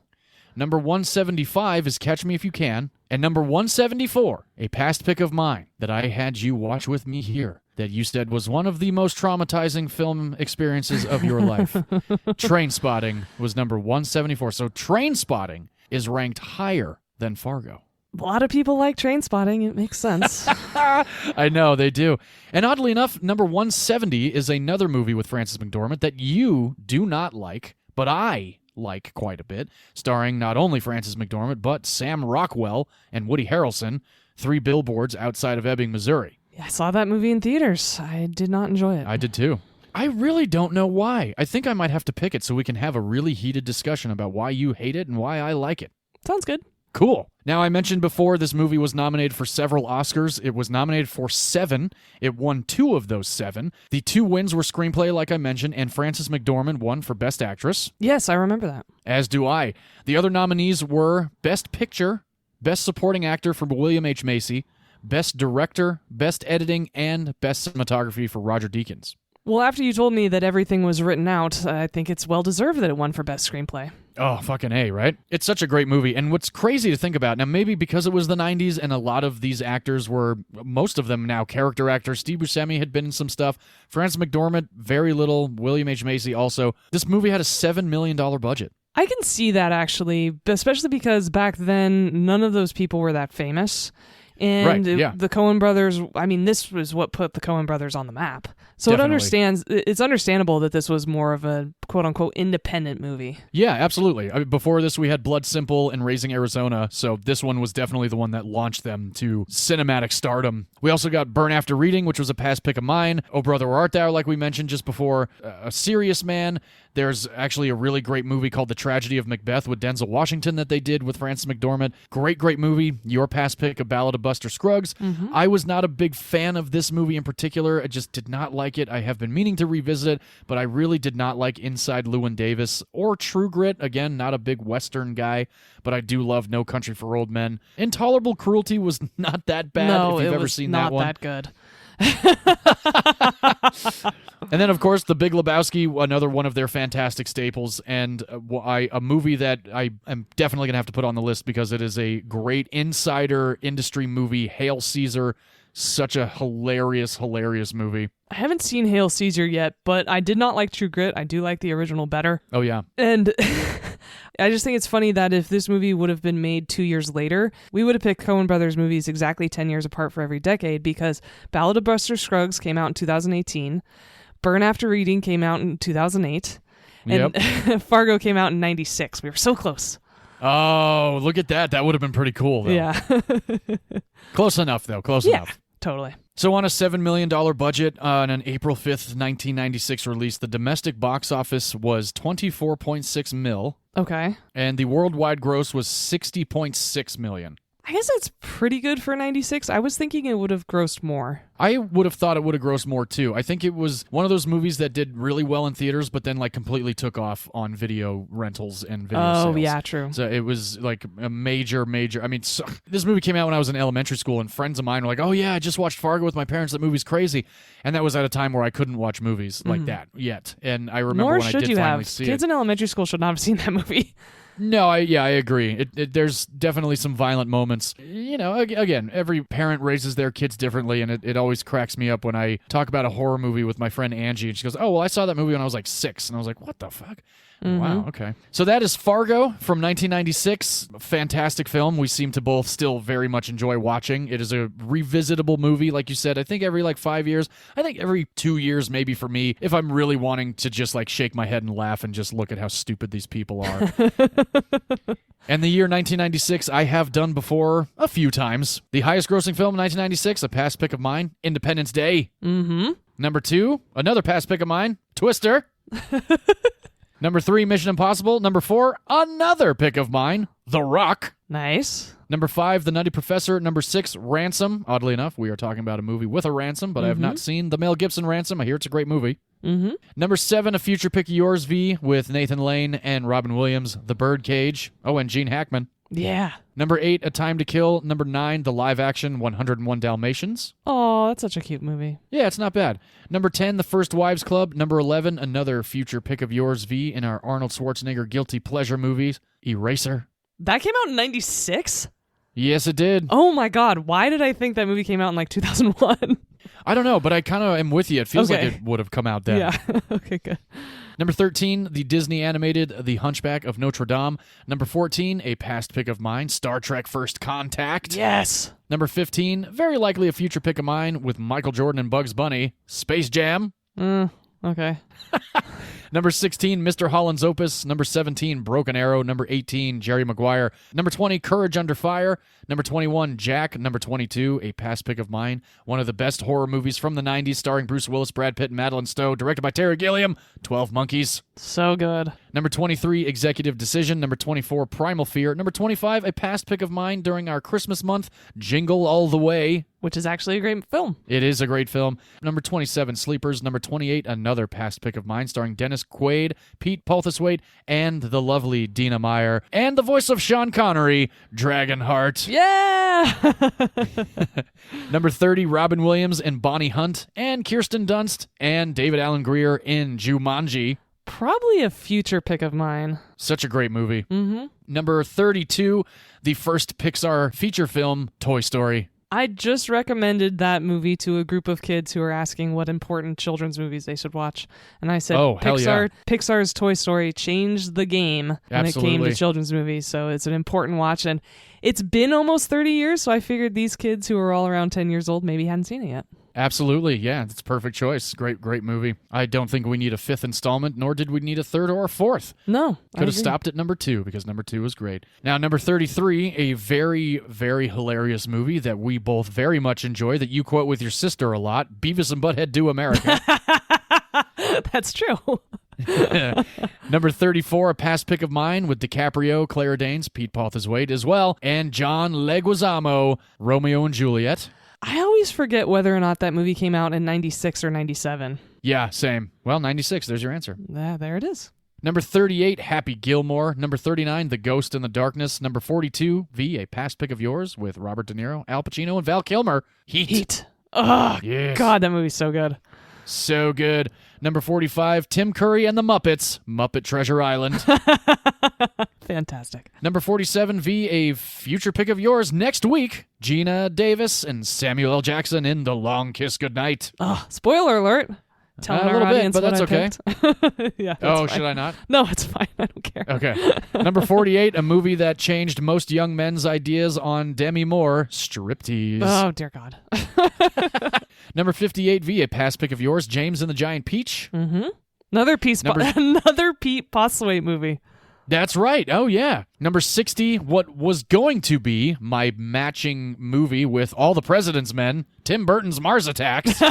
Number 175 is Catch Me If You Can. And number 174, a past pick of mine that I had you watch with me here, that you said was one of the most traumatizing film experiences of your life. Trainspotting was number 174. So Trainspotting is ranked higher than Fargo. A lot of people like Trainspotting. It makes sense. I know, they do. And oddly enough, number 170 is another movie with Frances McDormand that you do not like, but I like quite a bit, starring not only Frances McDormand, but Sam Rockwell and Woody Harrelson, 3 Billboards Outside of Ebbing, Missouri. Yeah, I saw that movie in theaters. I did not enjoy it. I did too. I really don't know why. I think I might have to pick it so we can have a really heated discussion about why you hate it and why I like it. Sounds good. Cool. Now, I mentioned before this movie was nominated for several Oscars. It was nominated for 7. It won 2 of those 7. The 2 wins were screenplay, like I mentioned, and Frances McDormand won for Best Actress. Yes, I remember that. As do I. The other nominees were Best Picture, Best Supporting Actor for William H. Macy, Best Director, Best Editing, and Best Cinematography for Roger Deakins. Well, after you told me that everything was written out, I think it's well-deserved that it won for Best Screenplay. Oh, fucking A, right? It's such a great movie. And what's crazy to think about, now maybe because it was the 90s and a lot of these actors were, most of them now, character actors. Steve Buscemi had been in some stuff. Frances McDormand, very little. William H. Macy also. This movie had a $7 million budget. I can see that, actually, especially because back then, none of those people were that famous. And right, yeah. The Coen brothers, I mean, this was what put the Coen brothers on the map. So Definitely. it's understandable that this was more of a quote-unquote independent movie. Yeah, absolutely. I mean, before this, we had Blood Simple and Raising Arizona, so this one was definitely the one that launched them to cinematic stardom. We also got Burn After Reading, which was a past pick of mine. Oh Brother, Where Art Thou, like we mentioned just before. A Serious Man. There's actually a really great movie called The Tragedy of Macbeth with Denzel Washington that they did with Frances McDormand. Great movie. Your past pick, A Ballad of Buster Scruggs. Mm-hmm. I was not a big fan of this movie in particular. I just did not like it. I have been meaning to revisit it, but I really did not like Inside Llewyn Davis or True Grit. Again, not a big Western guy, but I do love No Country for Old Men. Intolerable Cruelty was not that bad if you've ever seen that one. No, it was not that good. And then, of course, The Big Lebowski, another one of their fantastic staples, and a movie that I am definitely going to have to put on the list because it is a great insider industry movie, Hail Caesar. Such a hilarious movie. I haven't seen Hail Caesar yet, but I did not like True Grit. I do like the original better. Oh, yeah. And I just think it's funny that if this movie would have been made 2 years later, we would have picked Coen Brothers movies exactly 10 years apart for every decade because Ballad of Buster Scruggs came out in 2018, Burn After Reading came out in 2008, and Yep. Fargo came out in 96. We were so close. Oh, look at that. That would have been pretty cool, though. Yeah. Close enough, though. Close enough. Totally. So on a $7 million budget on an April 5th, 1996 release, the domestic box office was $24.6 million. Okay. And the worldwide gross was $60.6 million. I guess that's pretty good for 96. I was thinking it would have grossed more. I would have thought it would have grossed more too. I think it was one of those movies that did really well in theaters, but then like completely took off on video rentals and video sales. Oh, yeah, true. So it was like a major. I mean, this movie came out when I was in elementary school, and friends of mine were like, "Oh yeah, I just watched Fargo with my parents. That movie's crazy." And that was at a time where I couldn't watch movies like that yet. And I remember Nor when I should did you finally have. see Kids it. in elementary school should not have seen that movie. No, I agree. There's definitely some violent moments. You know, again, every parent raises their kids differently, and it always cracks me up when I talk about a horror movie with my friend Angie, and she goes, "Oh, well, I saw that movie when I was like 6." And I was like, "What the fuck?" Wow, okay. So that is Fargo from 1996. Fantastic film. We seem to both still very much enjoy watching. It is a revisitable movie, like you said. I think every 5 years. I think every 2 years maybe for me, if I'm really wanting to just shake my head and laugh and just look at how stupid these people are. And the year 1996 I have done before a few times. The highest grossing film in 1996, a past pick of mine, Independence Day. Mm-hmm. Number 2, another past pick of mine, Twister. Number 3, Mission Impossible. Number 4, another pick of mine, The Rock. Nice. Number 5, The Nutty Professor. Number 6, Ransom. Oddly enough, we are talking about a movie with a ransom, but I have not seen the Mel Gibson Ransom. I hear it's a great movie. Mm-hmm. Number 7, a future pick of yours, V, with Nathan Lane and Robin Williams, The Birdcage. Oh, and Gene Hackman. Yeah. Number 8, A Time to Kill. Number 9, the live-action 101 Dalmatians. Oh, that's such a cute movie. Yeah, it's not bad. Number 10, The First Wives Club. Number 11, another future pick of yours, V, in our Arnold Schwarzenegger guilty pleasure movies, Eraser. That came out in 96? Yes, it did. Oh my god, why did I think that movie came out in 2001? I don't know, but I kind of am with you. It feels like it would have come out then. Yeah. Okay, good. Number 13, the Disney animated The Hunchback of Notre Dame. Number 14, a past pick of mine, Star Trek First Contact. Yes. Number 15, very likely a future pick of mine with Michael Jordan and Bugs Bunny, Space Jam. Okay. Number 16, Mr. Holland's Opus. Number 17, Broken Arrow. Number 18, Jerry Maguire. Number 20, Courage Under Fire. Number 21, Jack. Number 22, a past pick of mine, one of the best horror movies from the 90s, starring Bruce Willis, Brad Pitt, and Madeline Stowe, directed by Terry Gilliam, 12 Monkeys. So good. Number 23, Executive Decision. Number 24, Primal Fear. Number 25, a past pick of mine during our Christmas month, Jingle All the Way. Which is actually a great film. It is a great film. Number 27, Sleepers. Number 28, another past pick of mine, starring Dennis Quaid, Pete Postlethwaite, and the lovely Dina Meyer, and the voice of Sean Connery, Dragonheart. Yeah! Number 30, Robin Williams and Bonnie Hunt, and Kirsten Dunst, and David Alan Grier in Jumanji. Probably a future pick of mine. Such a great movie. Mm-hmm. Number 32, the first Pixar feature film, Toy Story. I just recommended that movie to a group of kids who were asking what important children's movies they should watch. And I said, hell yeah. Pixar's Toy Story changed the game when it came to children's movies. So it's an important watch. And it's been almost 30 years, so I figured these kids who are all around 10 years old maybe hadn't seen it yet. Absolutely, yeah, it's a perfect choice. Great movie. I don't think we need a 5th installment, nor did we need a 3rd or a 4th. No. Could have stopped at number 2, because number 2 was great. Now, number 33, a very, very hilarious movie that we both very much enjoy, that you quote with your sister a lot, Beavis and Butthead Do America. That's true. Number 34, a past pick of mine with DiCaprio, Claire Danes, Pete Postlethwaite as well, and John Leguizamo, Romeo and Juliet. I always forget whether or not that movie came out in 96 or 97. Yeah, same. Well, 96, there's your answer. There it is. Number 38, Happy Gilmore. Number 39, The Ghost in the Darkness. Number 42, V, a past pick of yours with Robert De Niro, Al Pacino, and Val Kilmer. Heat. Oh, yes. God, that movie's so good. So good. Number 45, Tim Curry and the Muppets, Muppet Treasure Island. Fantastic. Number 47, V, a future pick of yours next week, Gina Davis and Samuel L. Jackson in The Long Kiss Goodnight. Oh, spoiler alert. Telling a our little bit, audience but that's what I okay. picked. Yeah. Oh, fine. should I not? No, it's fine. I don't care. Okay. Number 48, a movie that changed most young men's ideas on Demi Moore, Striptease. Oh, dear God. Number 58, V, a past pick of yours, James and the Giant Peach. Mm-hmm. Another Pete Postlethwaite movie. That's right. Oh, yeah. Number 60, what was going to be my matching movie with All the President's Men, Tim Burton's Mars Attacks.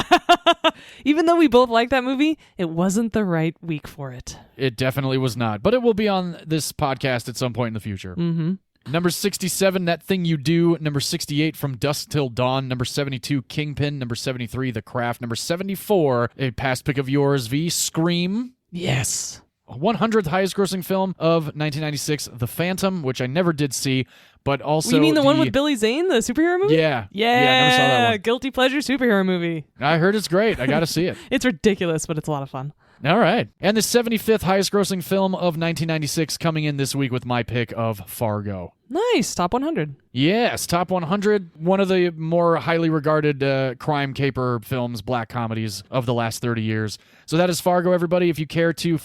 Even though we both like that movie, it wasn't the right week for it. It definitely was not, but it will be on this podcast at some point in the future. Mm-hmm. Number 67, That Thing You Do. Number 68, From Dusk Till Dawn. Number 72, Kingpin. Number 73, The Craft. Number 74, a past pick of yours, V, Scream. Yes. 100th highest grossing film of 1996, The Phantom, which I never did see, but also... You mean the one with Billy Zane, the superhero movie? Yeah. Yeah, I never saw that one. guilty pleasure superhero movie. I heard it's great. I got to see it. It's ridiculous, but it's a lot of fun. All right. And the 75th highest grossing film of 1996 coming in this week with my pick of Fargo. Nice. Top 100. Yes, top 100. One of the more highly regarded crime caper films, black comedies of the last 30 years. So that is Fargo, everybody. If you care to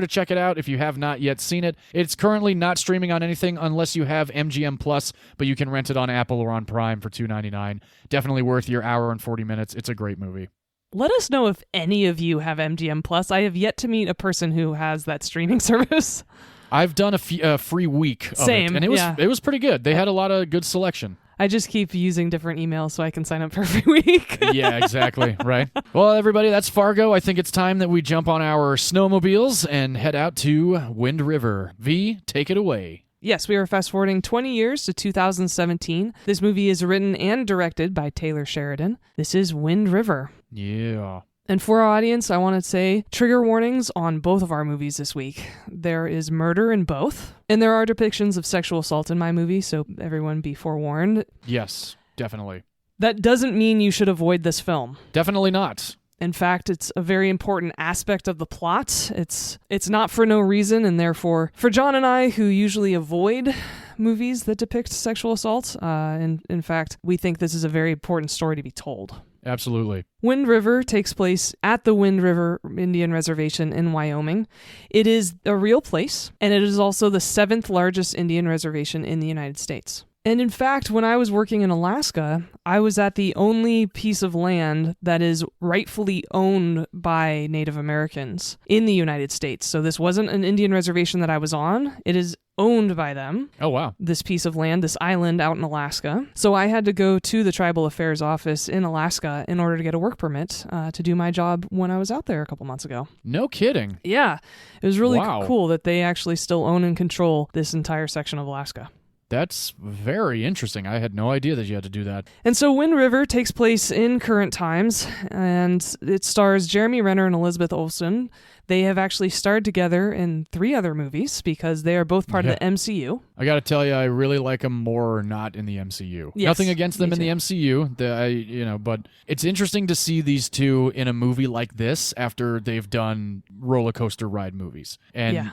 check it out, if you have not yet seen it, it's currently not streaming on anything unless you have MGM Plus, but you can rent it on Apple or on Prime for $2.99. Definitely worth your hour and 40 minutes. It's a great movie. Let us know if any of you have MGM Plus. I have yet to meet a person who has that streaming service. I've done a free week of Same, it, and it was pretty good. They had a lot of good selection. I just keep using different emails so I can sign up for every week. Yeah, exactly, right? Well, everybody, that's Fargo. I think it's time that we jump on our snowmobiles and head out to Wind River. V, take it away. Yes, we are fast-forwarding 20 years to 2017. This movie is written and directed by Taylor Sheridan. This is Wind River. Yeah. And for our audience, I want to say trigger warnings on both of our movies this week. There is murder in both, and there are depictions of sexual assault in my movie, so everyone be forewarned. Yes, definitely. That doesn't mean you should avoid this film. Definitely not. In fact, it's a very important aspect of the plot. It's not for no reason, and therefore, for John and I, who usually avoid movies that depict sexual assault, in fact, we think this is a very important story to be told. Absolutely. Wind River takes place at the Wind River Indian Reservation in Wyoming. It is a real place, and it is also the 7th largest Indian reservation in the United States. And in fact, when I was working in Alaska, I was at the only piece of land that is rightfully owned by Native Americans in the United States. So this wasn't an Indian reservation that I was on. It is owned by them. Oh, wow. This piece of land, this island out in Alaska. So I had to go to the Tribal Affairs office in Alaska in order to get a work permit to do my job when I was out there a couple months ago. No kidding. Yeah. It was really Wow. cool that they actually still own and control this entire section of Alaska. That's very interesting. I had no idea that you had to do that. And so Wind River takes place in current times, and it stars Jeremy Renner and Elizabeth Olsen. They have actually starred together in 3 other movies because they are both part of the MCU. I got to tell you, I really like them more not in the MCU. Yes, Nothing against them me in the MCU, but it's interesting to see these two in a movie like this after they've done roller coaster ride movies. And,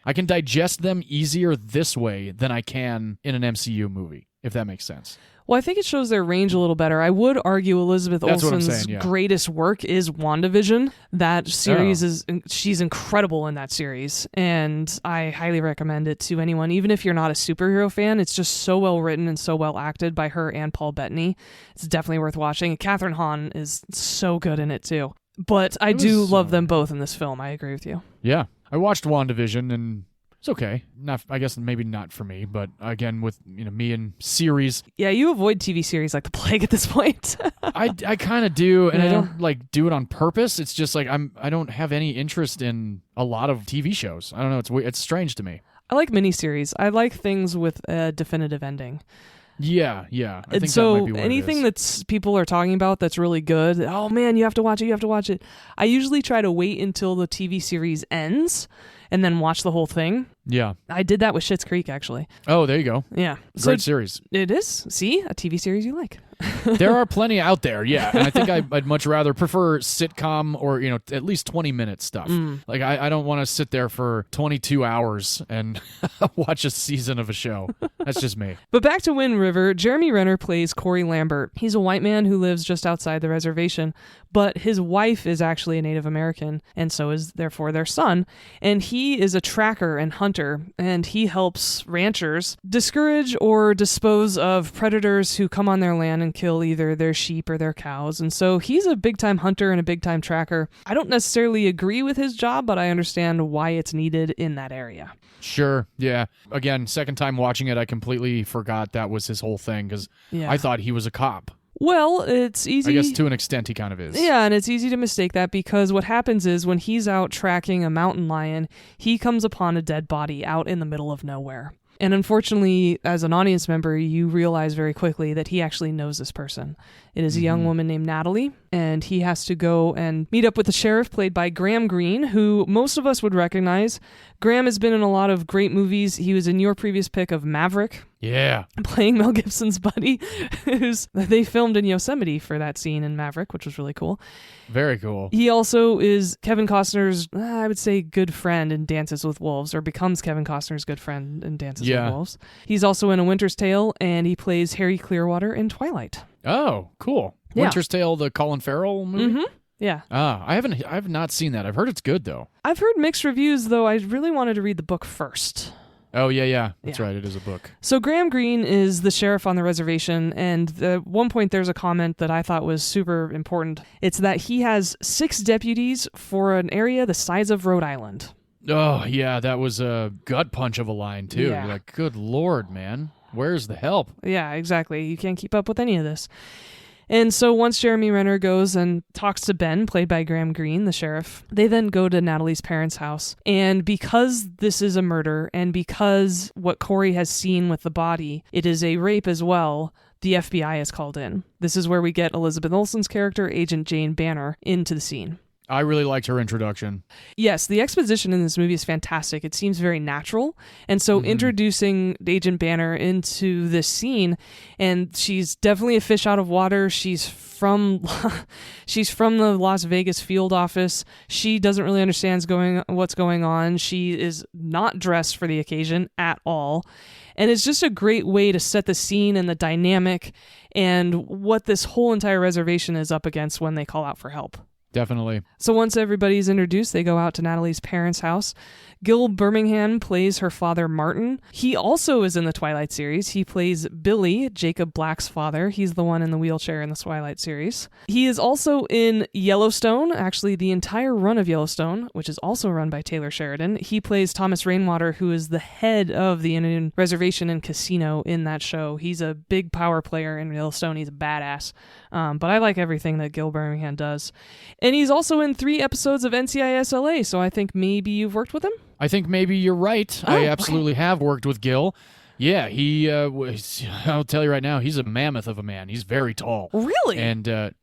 I can digest them easier this way than I can in an MCU movie, if that makes sense. Well, I think it shows their range a little better. I would argue Elizabeth That's what I'm Olsen's saying, yeah. greatest work is WandaVision. That series she's incredible in that series, and I highly recommend it to anyone, even if you're not a superhero fan. It's just so well written and so well acted by her and Paul Bettany. It's definitely worth watching. And Kathryn Hahn is so good in it too. But I do love them both in this film. I agree with you. Yeah. I watched WandaVision and it's okay. I guess maybe not for me, but again, with me and series. Yeah, you avoid TV series like the plague at this point. I kind of do, and I don't do it on purpose. It's just like I don't have any interest in a lot of TV shows. I don't know. It's weird. It's strange to me. I like miniseries. I like things with a definitive ending. Yeah. I think so that might be what anything it is. that's people are talking about that's really good, oh man, you have to watch it. I usually try to wait until the TV series ends and then watch the whole thing. Yeah. I did that with Schitt's Creek, actually. Oh, there you go. Yeah. Great series. It is. See? A TV series you like. There are plenty out there, yeah. And I think I'd much rather prefer sitcom or, at least 20-minute stuff. Like, I don't want to sit there for 22 hours and watch a season of a show. That's just me. But back to Wind River, Jeremy Renner plays Corey Lambert. He's a white man who lives just outside the reservation, but his wife is actually a Native American, and so is, therefore, their son. And he is a tracker and hunter, and he helps ranchers discourage or dispose of predators who come on their land and kill either their sheep or their cows. And so he's a big-time hunter and a big-time tracker. I don't necessarily agree with his job, but I understand why it's needed in that area. Sure, yeah. Again, second time watching it, I completely forgot that was his whole thing because I thought he was a cop. Well, it's easy. I guess to an extent he kind of is. Yeah, and it's easy to mistake that because what happens is when he's out tracking a mountain lion, he comes upon a dead body out in the middle of nowhere. And unfortunately, as an audience member, you realize very quickly that he actually knows this person. It is a young woman named Natalie, and he has to go and meet up with the sheriff, played by Graham Greene, who most of us would recognize. Graham has been in a lot of great movies. He was in your previous pick of Maverick. Yeah. Playing Mel Gibson's buddy, they filmed in Yosemite for that scene in Maverick, which was really cool. Very cool. He also is Kevin Costner's, I would say, good friend in Dances with Wolves, or becomes Kevin Costner's good friend in Dances with Wolves. He's also in A Winter's Tale, and he plays Harry Clearwater in Twilight. Oh, cool. Yeah. Winter's Tale, the Colin Farrell movie? Mm-hmm. Yeah. I have not seen that. I've heard it's good, though. I've heard mixed reviews, though I really wanted to read the book first. Oh, yeah. That's right. It is a book. So Graham Greene is the sheriff on the reservation, and at one point there's a comment that I thought was super important. It's that he has 6 deputies for an area the size of Rhode Island. Oh, yeah, that was a gut punch of a line, too. Yeah. You're like, good Lord, man. Where's the help? Yeah, exactly. You can't keep up with any of this. And so once Jeremy Renner goes and talks to Ben, played by Graham Greene, the sheriff, they then go to Natalie's parents' house. And because this is a murder, and because what Corey has seen with the body, it is a rape as well, the FBI is called in. This is where we get Elizabeth Olsen's character, Agent Jane Banner, into the scene. I really liked her introduction. Yes, the exposition in this movie is fantastic. It seems very natural. And so introducing Agent Banner into this scene, and she's definitely a fish out of water. She's from the Las Vegas field office. She doesn't really understand what's going on. She is not dressed for the occasion at all. And it's just a great way to set the scene and the dynamic and what this whole entire reservation is up against when they call out for help. Definitely. So once everybody's introduced, they go out to Natalie's parents' house. Gil Birmingham plays her father, Martin. He also is in the Twilight series. He plays Billy, Jacob Black's father. He's the one in the wheelchair in the Twilight series. He is also in Yellowstone, actually the entire run of Yellowstone, which is also run by Taylor Sheridan. He plays Thomas Rainwater, who is the head of the Indian Reservation and Casino in that show. He's a big power player in Yellowstone. He's a badass. But I like everything that Gil Birmingham does. And he's also in 3 episodes of NCIS LA, so I think maybe you've worked with him? I think maybe you're right. I absolutely have worked with Gil. Yeah, I'll tell you right now, he's a mammoth of a man. He's very tall. Really? And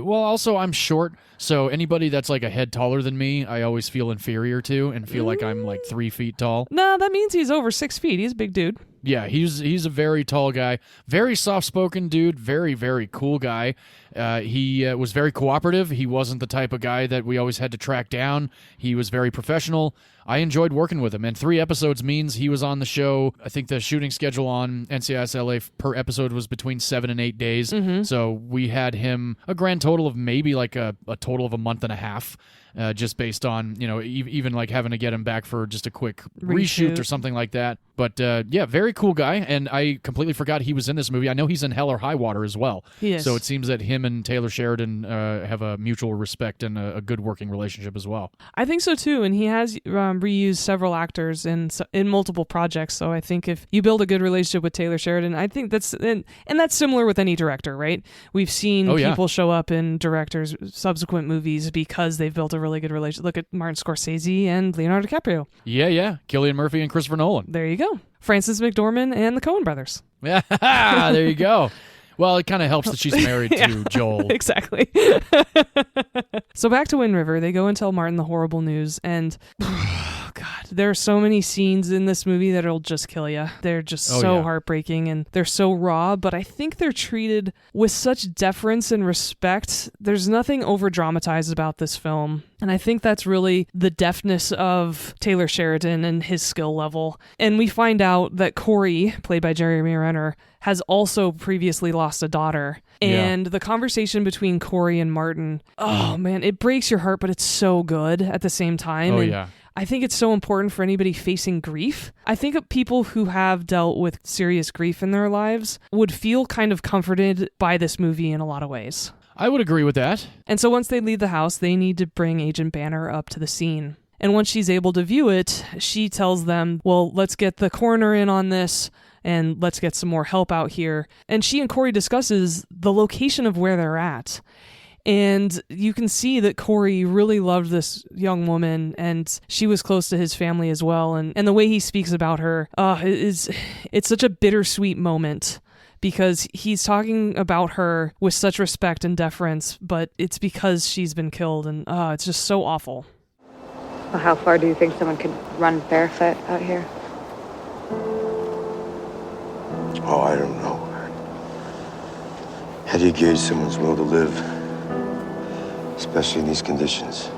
also I'm short, so anybody that's like a head taller than me, I always feel inferior to and feel like I'm like 3 feet tall. No, that means he's over 6 feet. He's a big dude. Yeah, he's a very tall guy, very soft-spoken dude, very, very cool guy. He was very cooperative. He wasn't the type of guy that we always had to track down. He was very professional. I enjoyed working with him, and 3 episodes means he was on the show. I think the shooting schedule on NCIS LA per episode was between 7 and 8 days, so we had him a grand total of maybe like a total of a month and a half. Just based on, even like having to get him back for just a quick reshoot or something like that. But yeah, very cool guy. And I completely forgot he was in this movie. I know he's in Hell or High Water as well. He is. So it seems that him and Taylor Sheridan have a mutual respect and a good working relationship as well. I think so too. And he has reused several actors in multiple projects. So I think if you build a good relationship with Taylor Sheridan, I think that's, and that's similar with any director, right? We've seen people show up in directors' subsequent movies because they've built a really good relationship. Look at Martin Scorsese and Leonardo DiCaprio. Yeah. Cillian Murphy and Christopher Nolan. There you go. Frances McDormand and the Coen brothers. There you go. Well, it kind of helps that she's married to Joel. Exactly. So back to Wind River, they go and tell Martin the horrible news, and God, there are so many scenes in this movie that'll just kill you. They're just so heartbreaking, and they're so raw, but I think they're treated with such deference and respect. There's nothing over-dramatized about this film, and I think that's really the deftness of Taylor Sheridan and his skill level. And we find out that Corey, played by Jeremy Renner, has also previously lost a daughter. And the conversation between Corey and Martin, oh man, it breaks your heart, but it's so good at the same time. I think it's so important for anybody facing grief. I think of people who have dealt with serious grief in their lives would feel kind of comforted by this movie in a lot of ways. I would agree with that. And so once they leave the house, they need to bring Agent Banner up to the scene. And once she's able to view it, she tells them, well, let's get the coroner in on this and let's get some more help out here. And she and Corey discusses the location of where they're at. And you can see that Corey really loved this young woman, and she was close to his family as well. And the way he speaks about her, it's such a bittersweet moment, because he's talking about her with such respect and deference, but it's because she's been killed, and it's just so awful. Well, how far do you think someone could run barefoot out here? Oh, I don't know. How do you gauge someone's will to live, especially in these conditions?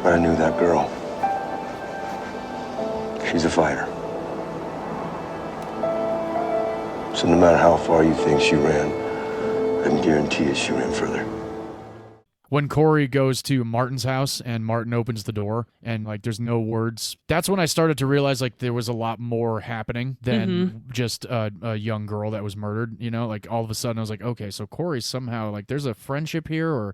But I knew that girl. She's a fighter. So no matter how far you think she ran, I can guarantee you she ran further. When Corey goes to Martin's house and Martin opens the door and like there's no words, that's when I started to realize like there was a lot more happening than just a young girl that was murdered. You know, like all of a sudden I was like, okay, so Corey somehow, like there's a friendship here or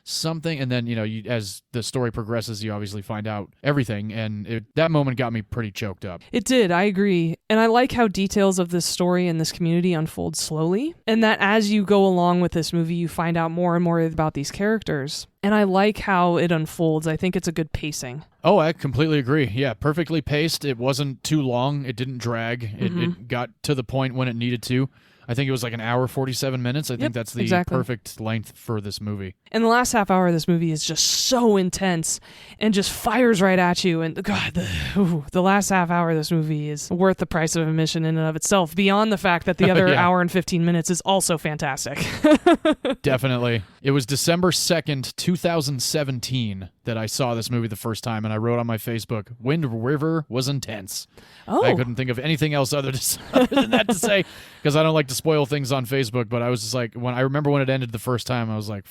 something. And then, you know, as the story progresses, you obviously find out everything. And that moment got me pretty choked up. It did. I agree. And I like how details of this story and this community unfold slowly. And that as you go along with this movie, you find out more and more about these characters. And I like how it unfolds. I think it's a good pacing. Oh, I completely agree. Yeah, perfectly paced. It wasn't too long. It didn't drag. It got to the point when it needed to. I think it was like an hour, 47 minutes. I think that's the perfect length for this movie. And the last half hour of this movie is just so intense and just fires right at you. And God, the last half hour of this movie is worth the price of admission in and of itself, beyond the fact that the other hour and 15 minutes is also fantastic. Definitely. It was December 2nd, 2017 that I saw this movie the first time, and I wrote on my Facebook, Wind River was intense. Oh. I couldn't think of anything else other than that to say, because I don't like to spoil things on Facebook, but I was just like, when I remember when it ended the first time, I was like,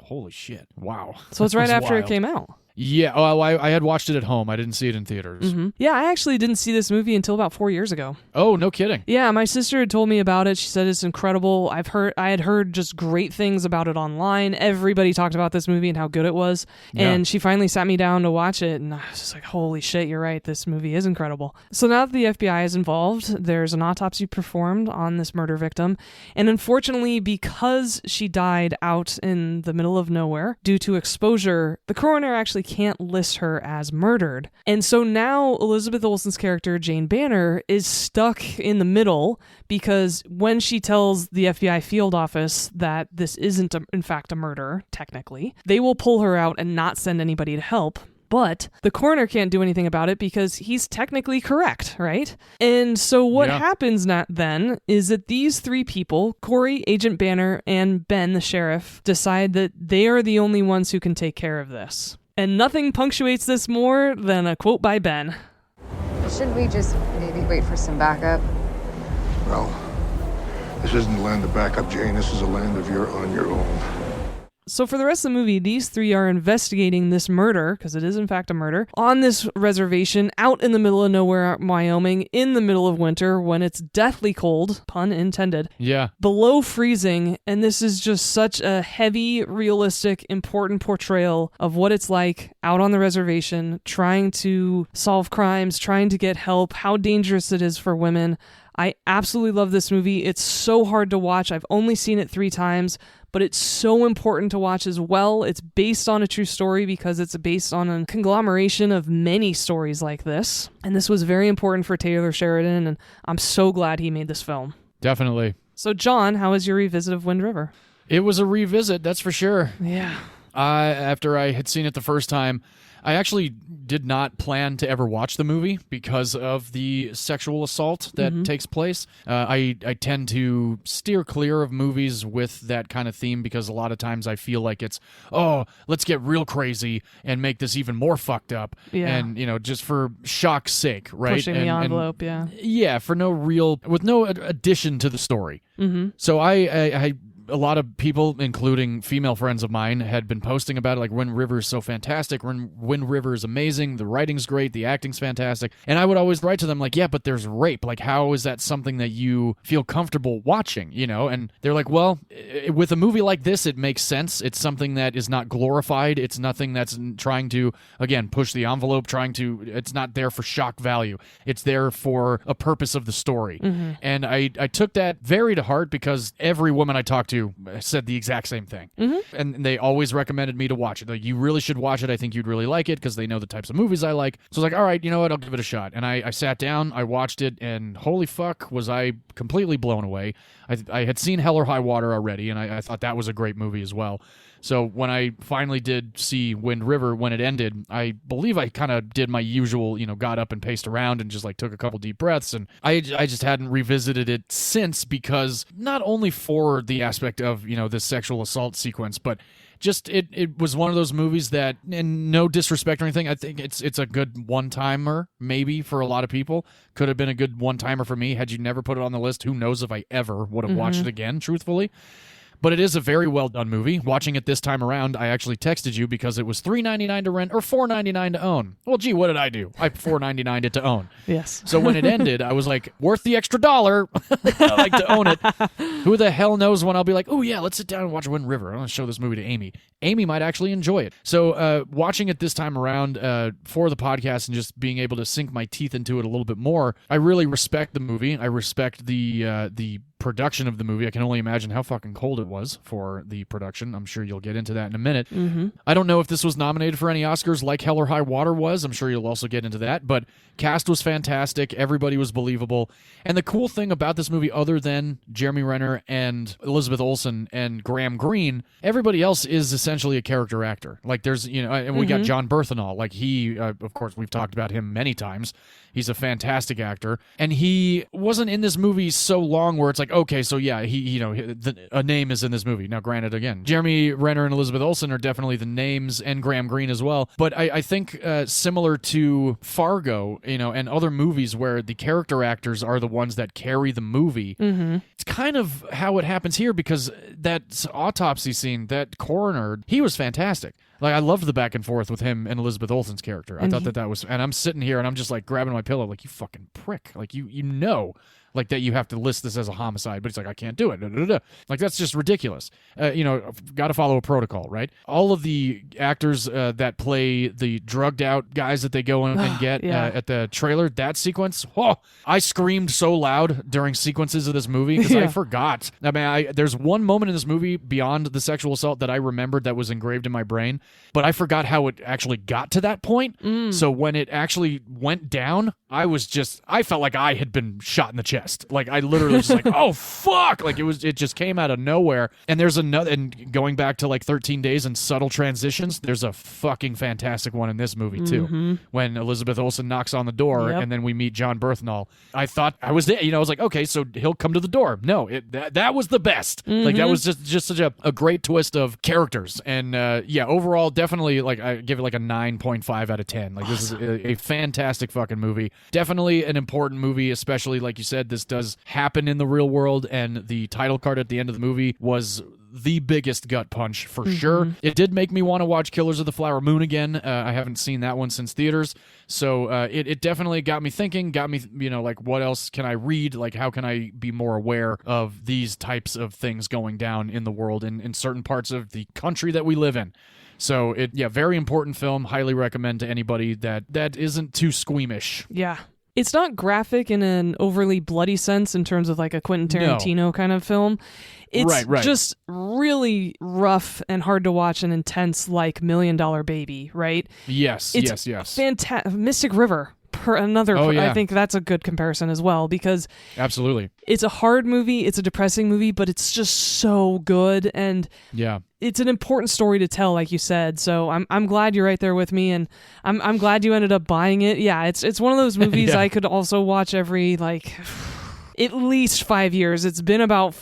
holy shit, wow. So it's right after it came out. Yeah, I had watched it at home. I didn't see it in theaters. Yeah, I actually didn't see this movie until about 4 years ago. Oh, no kidding. Yeah, my sister had told me about it. She said it's incredible. I had heard just great things about it online. Everybody talked about this movie and how good it was. And she finally sat me down to watch it, and I was just like, holy shit, you're right. This movie is incredible. So now that the FBI is involved, there's an autopsy performed on this murder victim. And unfortunately, because she died out in the middle of nowhere due to exposure, the coroner actually can't list her as murdered. And so now Elizabeth Olsen's character, Jane Banner, is stuck in the middle, because when she tells the FBI field office that this isn't in fact a murder, technically, they will pull her out and not send anybody to help. But the coroner can't do anything about it because he's technically correct, right? And so what happens then is that these three people, Corey, Agent Banner, and Ben, the sheriff, decide that they are the only ones who can take care of this. And nothing punctuates this more than a quote by Ben. Shouldn't we just maybe wait for some backup? Well, this isn't the land of backup, Jane. This is a land of you're on your own. So for the rest of the movie, these three are investigating this murder, because it is in fact a murder, on this reservation out in the middle of nowhere, Wyoming, in the middle of winter when it's deathly cold, pun intended, below freezing, and this is just such a heavy, realistic, important portrayal of what it's like out on the reservation, trying to solve crimes, trying to get help, how dangerous it is for women. I absolutely love this movie. It's so hard to watch. I've only seen it 3 times, but it's so important to watch as well. It's based on a true story because it's based on a conglomeration of many stories like this. And this was very important for Taylor Sheridan, and I'm so glad he made this film. Definitely. So, John, how was your revisit of Wind River? It was a revisit, that's for sure. Yeah. After I had seen it the first time, I actually did not plan to ever watch the movie because of the sexual assault that takes place. I tend to steer clear of movies with that kind of theme because a lot of times I feel like it's, oh, let's get real crazy and make this even more fucked up. Yeah. And, you know, just for shock's sake, right? Pushing the envelope, yeah. Yeah, with no addition to the story. So I a lot of people, including female friends of mine, had been posting about it, like, Wind River is so fantastic, Wind River is amazing, the writing's great, the acting's fantastic. And I would always write to them, like, yeah, but there's rape. Like, how is that something that you feel comfortable watching, you know? And they're like, well, with a movie like this, it makes sense. It's something that is not glorified. It's nothing that's trying to, again, push the envelope, it's not there for shock value. It's there for a purpose of the story. And I took that very to heart because every woman I talked to too said the exact same thing. Mm-hmm. And they always recommended me to watch it. Like, you really should watch it. I think you'd really like it because they know the types of movies I like. So I was like, all right, you know what? I'll give it a shot. And I sat down, I watched it, and holy fuck, was I completely blown away. I had seen Hell or High Water already, and I thought that was a great movie as well. So when I finally did see Wind River, when it ended, I believe I kind of did my usual, got up and paced around and just like took a couple deep breaths. And I just hadn't revisited it since, because not only for the aspect of, this sexual assault sequence, but just it was one of those movies that, and no disrespect or anything, I think it's a good one-timer maybe for a lot of people. Could have been a good one-timer for me. Had you never put it on the list, who knows if I ever would have watched it again, truthfully. But it is a very well-done movie. Watching it this time around, I actually texted you because it was $3.99 to rent or $4.99 to own. Well, gee, what did I do? I $4.99 it to own. Yes. So when it ended, I was like, worth the extra $1. I like to own it. Who the hell knows when I'll be like, oh, yeah, let's sit down and watch Wind River. I want to show this movie to Amy. Amy might actually enjoy it. So watching it this time around for the podcast and just being able to sink my teeth into it a little bit more, I really respect the movie. I respect the production of the movie. I can only imagine how fucking cold it was for the production. I'm sure you'll get into that in a minute. Mm-hmm. I don't know if this was nominated for any Oscars like Hell or High Water was. I'm sure you'll also get into that. But cast was fantastic. Everybody was believable. And the cool thing about this movie, other than Jeremy Renner and Elizabeth Olsen and Graham Greene, everybody else is essentially a character actor. Like there's, and we got John Berthenol. Like he, of course, we've talked about him many times. He's a fantastic actor. And he wasn't in this movie so long where it's like, okay, so yeah, a name is in this movie. Now, granted, again, Jeremy Renner and Elizabeth Olsen are definitely the names, and Graham Greene as well. But I think similar to Fargo, and other movies where the character actors are the ones that carry the movie, it's kind of how it happens here, because that autopsy scene, that coroner, he was fantastic. Like, I loved the back and forth with him and Elizabeth Olsen's character. I thought that was, and I'm sitting here and I'm just like grabbing my pillow, like, you fucking prick. Like, like that you have to list this as a homicide, but he's like, I can't do it. Like, that's just ridiculous. Got to follow a protocol, right? All of the actors that play the drugged out guys that they go in and get at the trailer, that sequence, I screamed so loud during sequences of this movie because I forgot. I mean, there's one moment in this movie beyond the sexual assault that I remembered that was engraved in my brain, but I forgot how it actually got to that point. So when it actually went down, I felt like I had been shot in the chest. Like, I literally was like, oh fuck, like it just came out of nowhere. And there's another, and going back to like 13 Days and subtle transitions, there's a fucking fantastic one in this movie too, when Elizabeth Olsen knocks on the door and then we meet John Berthenol. I thought I was there, I was like, okay, so he'll come to the door. No, that was the best. Like, that was just such a great twist of characters. And overall, definitely, like, I give it like a 9.5 out of 10. Like, this is a fantastic fucking movie. Definitely an important movie, especially like you said, this does happen in the real world, and the title card at the end of the movie was the biggest gut punch for sure. It did make me want to watch Killers of the Flower Moon again. I haven't seen that one since theaters, so it definitely got me thinking, like, what else can I read? Like, how can I be more aware of these types of things going down in the world, in certain parts of the country that we live in. So very important film. Highly recommend to anybody that isn't too squeamish. Yeah. It's not graphic in an overly bloody sense in terms of like a Quentin Tarantino kind of film. It's just really rough and hard to watch and intense, like $1 Million Baby, right? Yes, yes. Fantastic. Mystic River. I think that's a good comparison as well, because absolutely, it's a hard movie, it's a depressing movie, but it's just so good, and it's an important story to tell, like you said. So I'm glad you're right there with me, and I'm glad you ended up buying it. Yeah, it's one of those movies I could also watch every at least 5 years. It's been about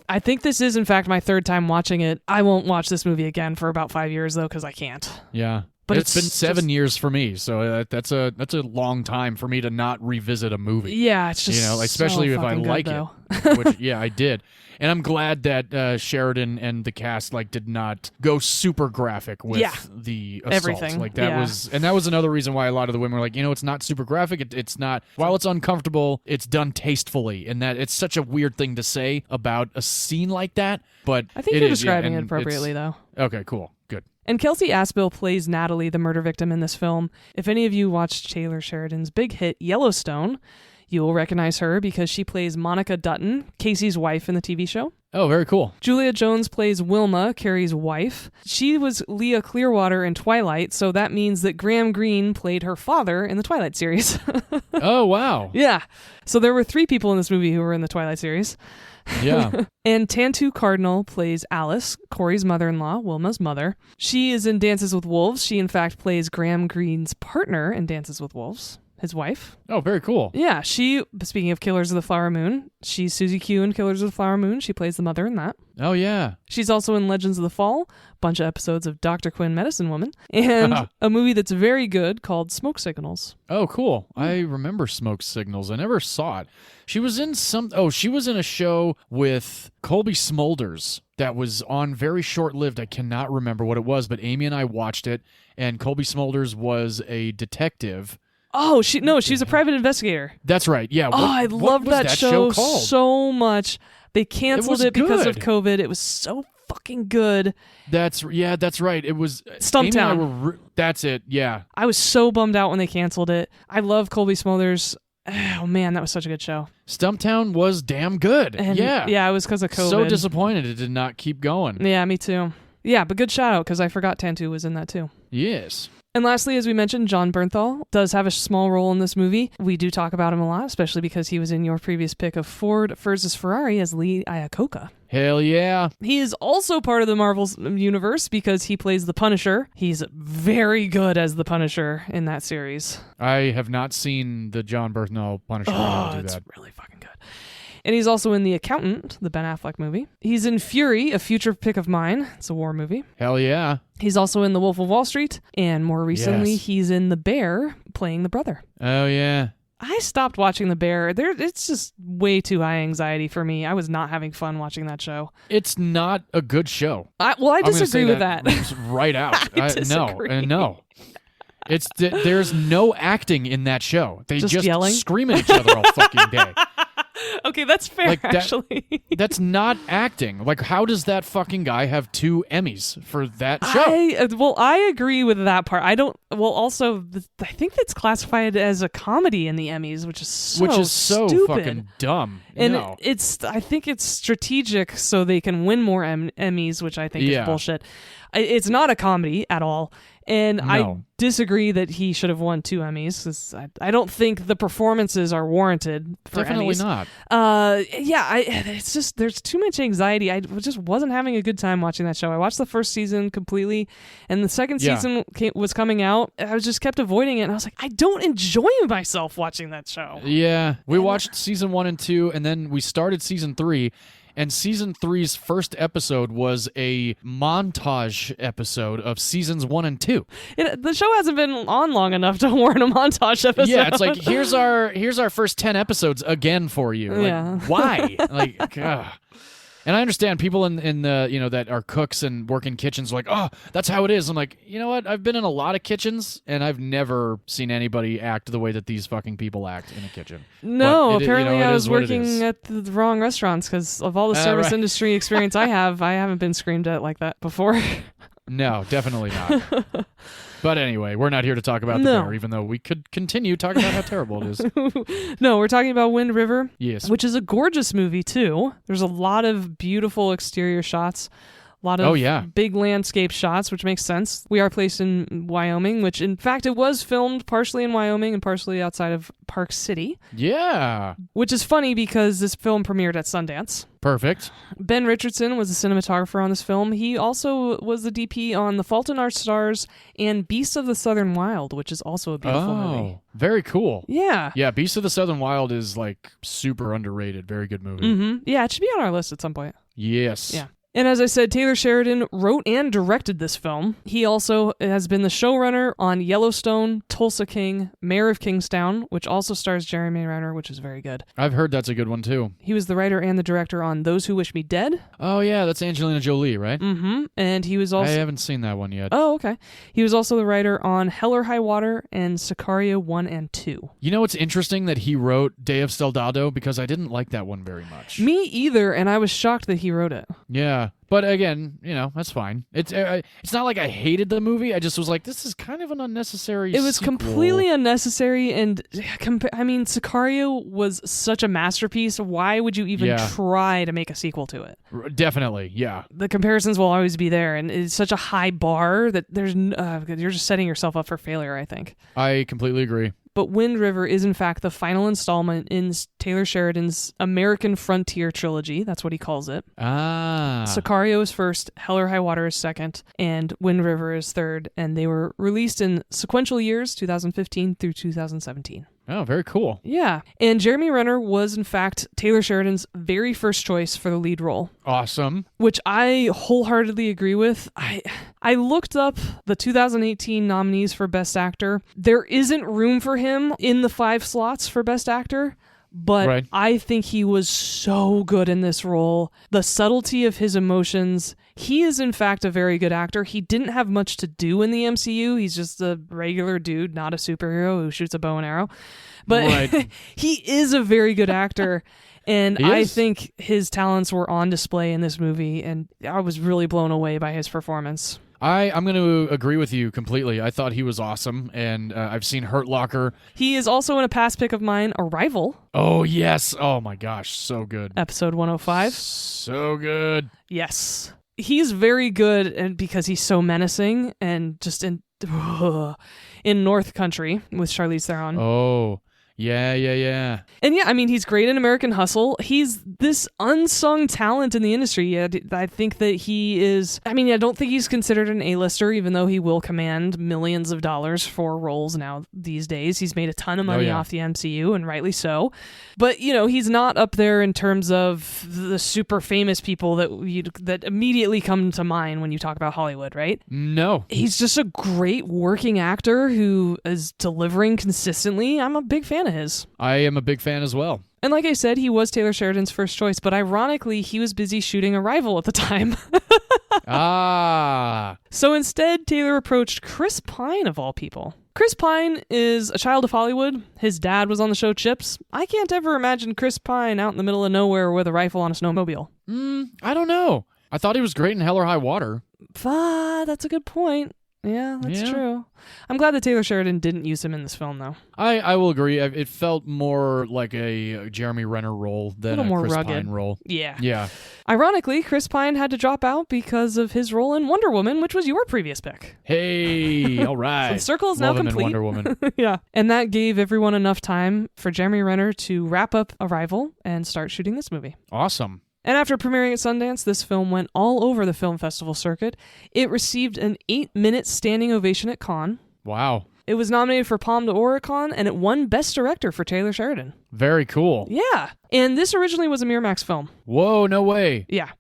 I think this is in fact my third time watching it. I won't watch this movie again for about 5 years though, because I can't. Yeah. But it's been 7 years for me, so that's a long time for me to not revisit a movie. Yeah, it's just especially so if I like it, which I did, and I'm glad that Sheridan and the cast did not go super graphic with the assault. Everything. Like that was another reason why a lot of the women were like, it's not super graphic. It's not. While it's uncomfortable, it's done tastefully, and that it's such a weird thing to say about a scene like that. But I think you're describing it appropriately, though. Okay, cool, good. And Kelsey Aspel plays Natalie, the murder victim in this film. If any of you watched Taylor Sheridan's big hit Yellowstone, you will recognize her because she plays Monica Dutton, Casey's wife in the TV show. Oh, very cool. Julia Jones plays Wilma, Carrie's wife. She was Leah Clearwater in Twilight, so that means that Graham Greene played her father in the Twilight series. Oh, wow. Yeah. So there were 3 people in this movie who were in the Twilight series. Yeah. And Tantu Cardinal plays Alice, Corey's mother-in-law, Wilma's mother. She is in Dances with Wolves. She, in fact, plays Graham Greene's partner in Dances with Wolves, his wife. Oh, very cool. Yeah, speaking of Killers of the Flower Moon, she's Susie Q in Killers of the Flower Moon. She plays the mother in that. Oh, yeah. She's also in Legends of the Fall, a bunch of episodes of Dr. Quinn Medicine Woman, and a movie that's very good called Smoke Signals. Oh, cool. I remember Smoke Signals. I never saw it. She was in she was in a show with Colby Smulders that was on very short-lived. I cannot remember what it was, but Amy and I watched it, and Colby Smulders was a detective. Oh, she's a private investigator. That's right. Yeah. I loved that show called? so much. They canceled it because of good. COVID. It was so fucking good. That's right. It was Stumptown. That's it. Yeah. I was so bummed out when they canceled it. I love Colby Smulders. Oh man, that was such a good show. Stumptown was damn good. And yeah, it was because of COVID. So disappointed it did not keep going. Yeah, me too. Yeah, but good shout out because I forgot Tantu was in that too. Yes. And lastly, as we mentioned, John Bernthal does have a small role in this movie. We do talk about him a lot, especially because he was in your previous pick of Ford versus Ferrari as Lee Iacocca. Hell yeah. He is also part of the Marvel universe because he plays the Punisher. He's very good as the Punisher in that series. I have not seen the John Bernthal Punisher. It's really fucking good. And he's also in The Accountant, the Ben Affleck movie. He's in Fury, a future pick of mine. It's a war movie. Hell yeah. He's also in The Wolf of Wall Street. And more recently, Yes. he's in The Bear, playing the brother. Oh yeah. I stopped watching The Bear. It's just way too high anxiety for me. I was not having fun watching that show. It's not a good show. I disagree with that. Right out. I disagree. No. It's there's no acting in that show. They just yelling? scream at each other all fucking day. Okay, that's fair, actually. That's not acting. Like, how does that fucking guy have 2 Emmys for that show? I agree with that part. I think that's classified as a comedy in the Emmys, which is so stupid. Fucking dumb. And no. I think it's strategic so they can win more Emmys, which I think is bullshit. It's not a comedy at all. And No. I disagree that he should have won 2 Emmys. 'Cause I don't think the performances are warranted for Definitely Emmys. not. It's just there's too much anxiety. I just wasn't having a good time watching that show. I watched the first season completely, and the second season was coming out. I was just kept avoiding it, and I was like, I don't enjoy myself watching that show. Yeah, we watched season 1 and 2, and then we started season 3. And season 3's first episode was a montage episode of seasons 1 and 2. The show hasn't been on long enough to warrant a montage episode. Yeah, it's like here's our first 10 episodes again for you. Like, why? Like, ugh. And I understand people in the that are cooks and work in kitchens are like, oh, that's how it is. I'm like, you know what? I've been in a lot of kitchens and I've never seen anybody act the way that these fucking people act in a kitchen. No, apparently I was working at the wrong restaurants because of all the service industry experience I haven't been screamed at like that before. No, definitely not. But anyway, we're not here to talk about the Bear, even though we could continue talking about how terrible it is. No, we're talking about Wind River. Yes. Which is a gorgeous movie, too. There's a lot of beautiful exterior shots. A lot of big landscape shots, which makes sense. We are placed in Wyoming, which, in fact, it was filmed partially in Wyoming and partially outside of Park City. Yeah. Which is funny because this film premiered at Sundance. Perfect. Ben Richardson was the cinematographer on this film. He also was the DP on The Fault in Our Stars and Beasts of the Southern Wild, which is also a beautiful movie. Very cool. Yeah. Yeah, Beasts of the Southern Wild is like super underrated. Very good movie. Mm-hmm. Yeah, it should be on our list at some point. Yes. Yeah. And as I said, Taylor Sheridan wrote and directed this film. He also has been the showrunner on Yellowstone, Tulsa King, Mayor of Kingstown, which also stars Jeremy Renner, which is very good. I've heard that's a good one, too. He was the writer and the director on Those Who Wish Me Dead. Oh, yeah, that's Angelina Jolie, right? Mm-hmm. And he was also... I haven't seen that one yet. Oh, okay. He was also the writer on Hell or High Water and Sicario 1 and 2. You know what's interesting that he wrote Day of Soldado? Because I didn't like that one very much. Me either, and I was shocked that he wrote it. Yeah. Yeah. But again, that's fine. It's not like I hated the movie. I just was like, this is kind of an unnecessary It was sequel. completely unnecessary, and Sicario was such a masterpiece. Why would you even try to make a sequel to it? Definitely, yeah. The comparisons will always be there, and it's such a high bar that you're just setting yourself up for failure, I think. I completely agree. But Wind River is, in fact, the final installment in Taylor Sheridan's American Frontier trilogy. That's what he calls it. Sicario is first, Hell or High Water is second, and Wind River is third. And they were released in sequential years, 2015 through 2017. Oh, very cool. Yeah. And Jeremy Renner was, in fact, Taylor Sheridan's very first choice for the lead role. Awesome. Which I wholeheartedly agree with. I looked up the 2018 nominees for Best Actor. There isn't room for him in the 5 slots for Best Actor, but I think he was so good in this role. The subtlety of his emotions. He is, in fact, a very good actor. He didn't have much to do in the MCU. He's just a regular dude, not a superhero who shoots a bow and arrow. But he is a very good actor. And I think his talents were on display in this movie, and I was really blown away by his performance. I'm going to agree with you completely. I thought he was awesome, and I've seen Hurt Locker. He is also in a past pick of mine, Arrival. Oh, yes. Oh, my gosh. So good. Episode 105. So good. Yes. He's very good and because he's so menacing and just in North Country with Charlize Theron. Oh, yeah. And yeah, I mean, he's great in American Hustle. He's this unsung talent in the industry. I think that he is, I don't think he's considered an A-lister, even though he will command millions of dollars for roles now these days. He's made a ton of money off the MCU, and rightly so. But, he's not up there in terms of the super famous people that immediately come to mind when you talk about Hollywood, right? No. He's just a great working actor who is delivering consistently. I'm a big fan of his. I am a big fan as well. And like I said, he was Taylor Sheridan's first choice, but ironically, he was busy shooting Arrival at the time. So instead, Taylor approached Chris Pine, of all people. Chris Pine is a child of Hollywood. His dad was on the show Chips. I can't ever imagine Chris Pine out in the middle of nowhere with a rifle on a snowmobile. I don't know. I thought he was great in Hell or High Water. That's a good point. Yeah, that's true. I'm glad that Taylor Sheridan didn't use him in this film, though. I will agree. It felt more like a Jeremy Renner role than a Chris Pine role. Yeah. Ironically, Chris Pine had to drop out because of his role in Wonder Woman, which was your previous pick. Hey, all right. So the circle is now complete. Wonder Woman. Yeah. And that gave everyone enough time for Jeremy Renner to wrap up Arrival and start shooting this movie. Awesome. And after premiering at Sundance, this film went all over the film festival circuit. It received an 8-minute standing ovation at Cannes. Wow. It was nominated for Palme d'Or at Cannes, and it won Best Director for Taylor Sheridan. Very cool. Yeah. And this originally was a Miramax film. Whoa, no way. Yeah.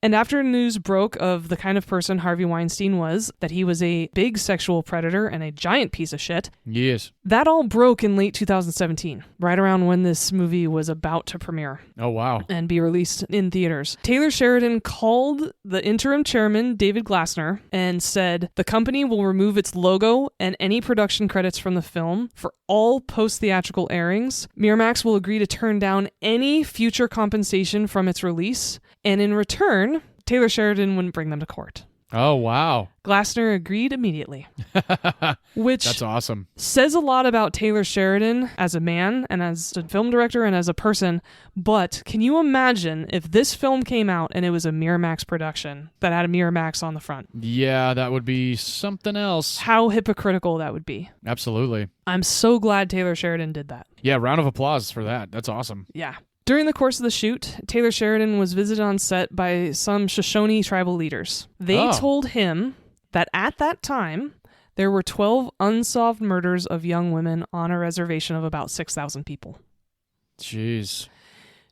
And after news broke of the kind of person Harvey Weinstein was, that he was a big sexual predator and a giant piece of shit, yes, that all broke in late 2017, right around when this movie was about to premiere. Oh, wow. And be released in theaters. Taylor Sheridan called the interim chairman, David Glassner, and said, the company will remove its logo and any production credits from the film for all post-theatrical airings. Miramax will agree to turn down any future compensation from its release, and in return, Taylor Sheridan wouldn't bring them to court. Oh, wow. Glassner agreed immediately. Which that's awesome. Says a lot about Taylor Sheridan as a man and as a film director and as a person. But can you imagine if this film came out and it was a Miramax production that had a Miramax on the front? Yeah, that would be something else. How hypocritical that would be. Absolutely. I'm so glad Taylor Sheridan did that. Yeah, round of applause for that. That's awesome. Yeah. During the course of the shoot, Taylor Sheridan was visited on set by some Shoshone tribal leaders. They told him that at that time, there were 12 unsolved murders of young women on a reservation of about 6,000 people. Jeez.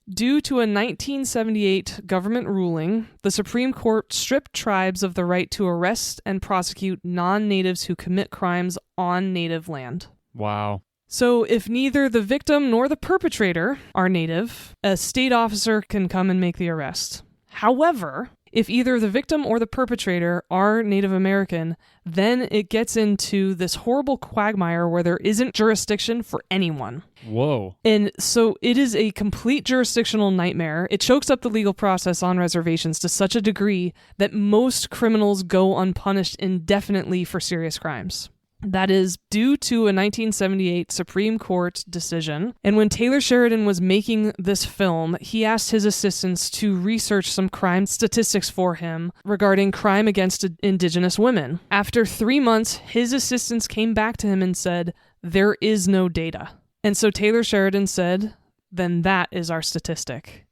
Due to a 1978 government ruling, the Supreme Court stripped tribes of the right to arrest and prosecute non-natives who commit crimes on native land. Wow. So if neither the victim nor the perpetrator are native, a state officer can come and make the arrest. However, If either the victim or the perpetrator are Native American, then it gets into this horrible quagmire where there isn't jurisdiction for anyone. Whoa. And so it is a complete jurisdictional nightmare. It chokes up the legal process on reservations to such a degree that most criminals go unpunished indefinitely for serious crimes. That is due to a 1978 Supreme Court decision. And when Taylor Sheridan was making this film, he asked his assistants to research some crime statistics for him regarding crime against Indigenous women. After 3 months, his assistants came back to him and said, there is no data. And so Taylor Sheridan said, then that is our statistic.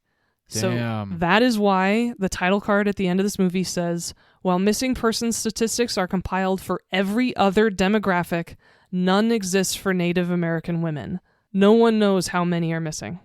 Damn. So that is why the title card at the end of this movie says, while missing persons statistics are compiled for every other demographic, none exists for Native American women. No one knows how many are missing.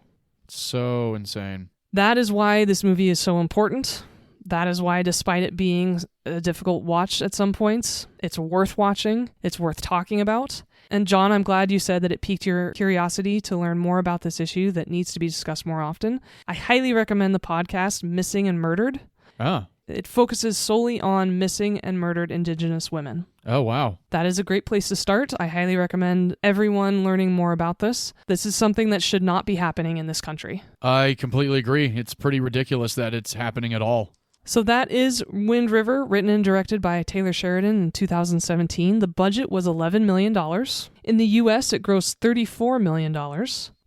So insane. That is why this movie is so important. That is why, despite it being a difficult watch at some points, it's worth watching. It's worth talking about. And John, I'm glad you said that it piqued your curiosity to learn more about this issue that needs to be discussed more often. I highly recommend the podcast Missing and Murdered. Ah. It focuses solely on missing and murdered Indigenous women. Oh, wow. That is a great place to start. I highly recommend everyone learning more about this. This is something that should not be happening in this country. I completely agree. It's pretty ridiculous that it's happening at all. So that is Wind River, written and directed by Taylor Sheridan in 2017. The budget was $11 million. In the U.S., it grossed $34 million.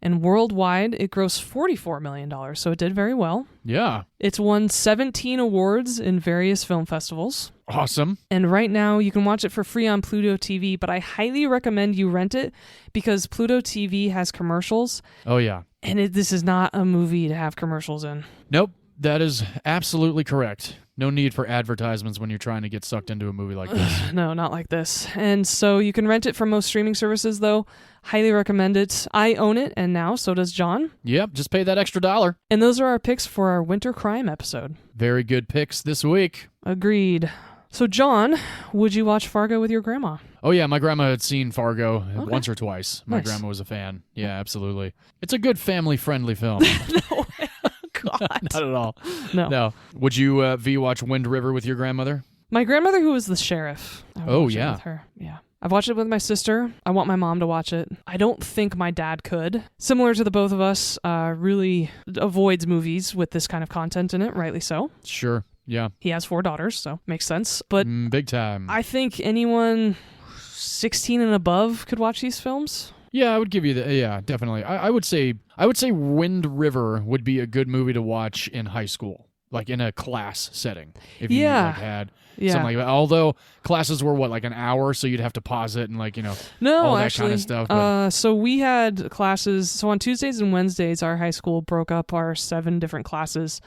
And worldwide, it grossed $44 million. So it did very well. Yeah. It's won 17 awards in various film festivals. Awesome. And right now, you can watch it for free on Pluto TV, but I highly recommend you rent it because Pluto TV has commercials. Oh, yeah. And this is not a movie to have commercials in. Nope. That is absolutely correct. No need for advertisements when you're trying to get sucked into a movie like this. No, not like this. And so you can rent it from most streaming services, though. Highly recommend it. I own it, and now so does John. Yep, just pay that extra $1. And those are our picks for our Winter Crime episode. Very good picks this week. Agreed. So, John, would you watch Fargo with your grandma? Oh, yeah, my grandma had seen Fargo once or twice. My Nice. grandma was a fan. Yeah, absolutely. It's a good family-friendly film. No, God. Not at all. No. Would you, V, watch Wind River with your grandmother? My grandmother, who was the sheriff. I would Oh, watch it yeah. with her. Yeah. I've watched it with my sister. I want my mom to watch it. I don't think my dad could. Similar to the both of us, really avoids movies with this kind of content in it, rightly so. Sure. Yeah. He has 4 daughters, so makes sense. But Big time. I think anyone 16 and above could watch these films. Yeah, I would give you the. Yeah, definitely. I would say Wind River would be a good movie to watch in high school, like in a class setting. If you had something like that. Although classes were like an hour, so you'd have to pause it and No, all that actually, kind of stuff. But so we had classes. So on Tuesdays and Wednesdays, our high school broke up our 7 different classes.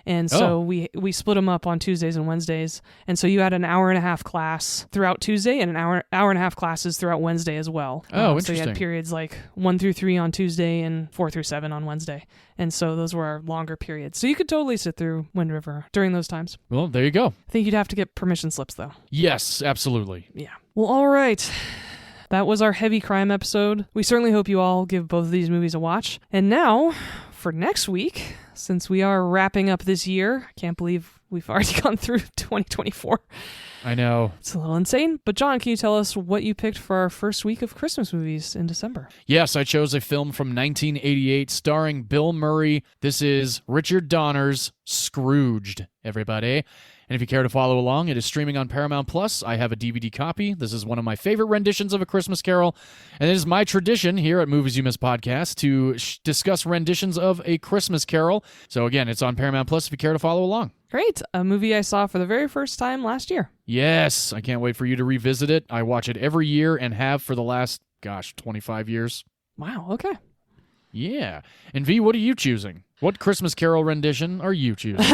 And so we split them up on Tuesdays and Wednesdays. And so you had an hour and a half class throughout Tuesday and an hour and a half classes throughout Wednesday as well. Oh, So you interesting. had periods like 1 through 3 on Tuesday and 4 through 7 on Wednesday. And so those were our longer periods. So you could totally sit through Wind River during those times. well, there you go. I think you'd have to get permission slips, though. Yes, absolutely. Yeah. Well, all right. That was our heavy crime episode. We certainly hope you all give both of these movies a watch. And now, for next week, since we are wrapping up this year, I can't believe we've already gone through 2024. I know. It's a little insane. But John, can you tell us what you picked for our first week of Christmas movies in December? Yes, I chose a film from 1988 starring Bill Murray. This is Richard Donner's Scrooged, everybody. And if you care to follow along, it is streaming on Paramount Plus. I have a DVD copy. This is one of my favorite renditions of A Christmas Carol. And it is my tradition here at Movies You Miss Podcast to discuss renditions of A Christmas Carol. So again, it's on Paramount Plus if you care to follow along. Great. A movie I saw for the very first time last year. Yes, I can't wait for you to revisit it. I watch it every year and have for the last, 25 years. Wow. Okay. Yeah. And V, what are you choosing? What Christmas Carol rendition are you choosing?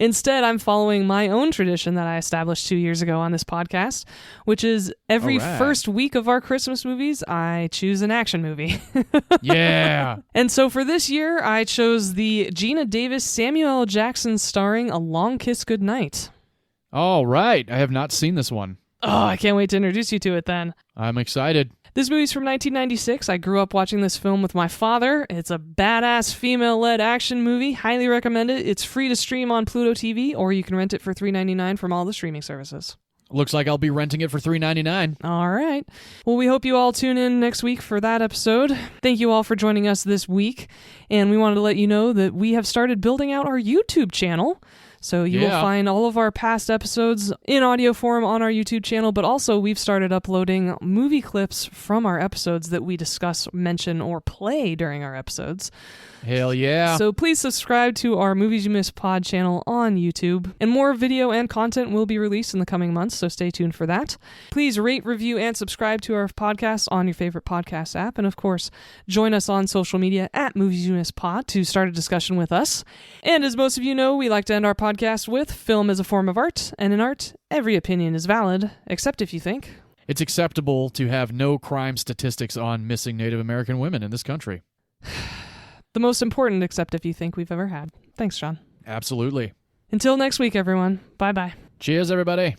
Instead, I'm following my own tradition that I established 2 years ago on this podcast, which is every first week of our Christmas movies, I choose an action movie. Yeah. And so for this year, I chose the Gina Davis, Samuel L. Jackson starring A Long Kiss Goodnight. All right. I have not seen this one. Oh, I can't wait to introduce you to it then. I'm excited. This movie's from 1996. I grew up watching this film with my father. It's a badass female-led action movie. Highly recommend it. It's free to stream on Pluto TV, or you can rent it for $3.99 from all the streaming services. Looks like I'll be renting it for $3.99. All right. Well, we hope you all tune in next week for that episode. Thank you all for joining us this week. And we wanted to let you know that we have started building out our YouTube channel. So you will find all of our past episodes in audio form on our YouTube channel, but also we've started uploading movie clips from our episodes that we discuss, mention, or play during our episodes. Hell yeah. So please subscribe to our Movies You Missed Pod channel on YouTube. And more video and content will be released in the coming months, so stay tuned for that. Please rate, review, and subscribe to our podcast on your favorite podcast app. And of course, join us on social media at Movies You Missed Pod to start a discussion with us. And as most of you know, we like to end our podcast with film is a form of art, and in art, every opinion is valid, except if you think it's acceptable to have no crime statistics on missing Native American women in this country. The most important except if you think we've ever had. Thanks, John. Absolutely. Until next week, everyone. Bye-bye. Cheers, everybody.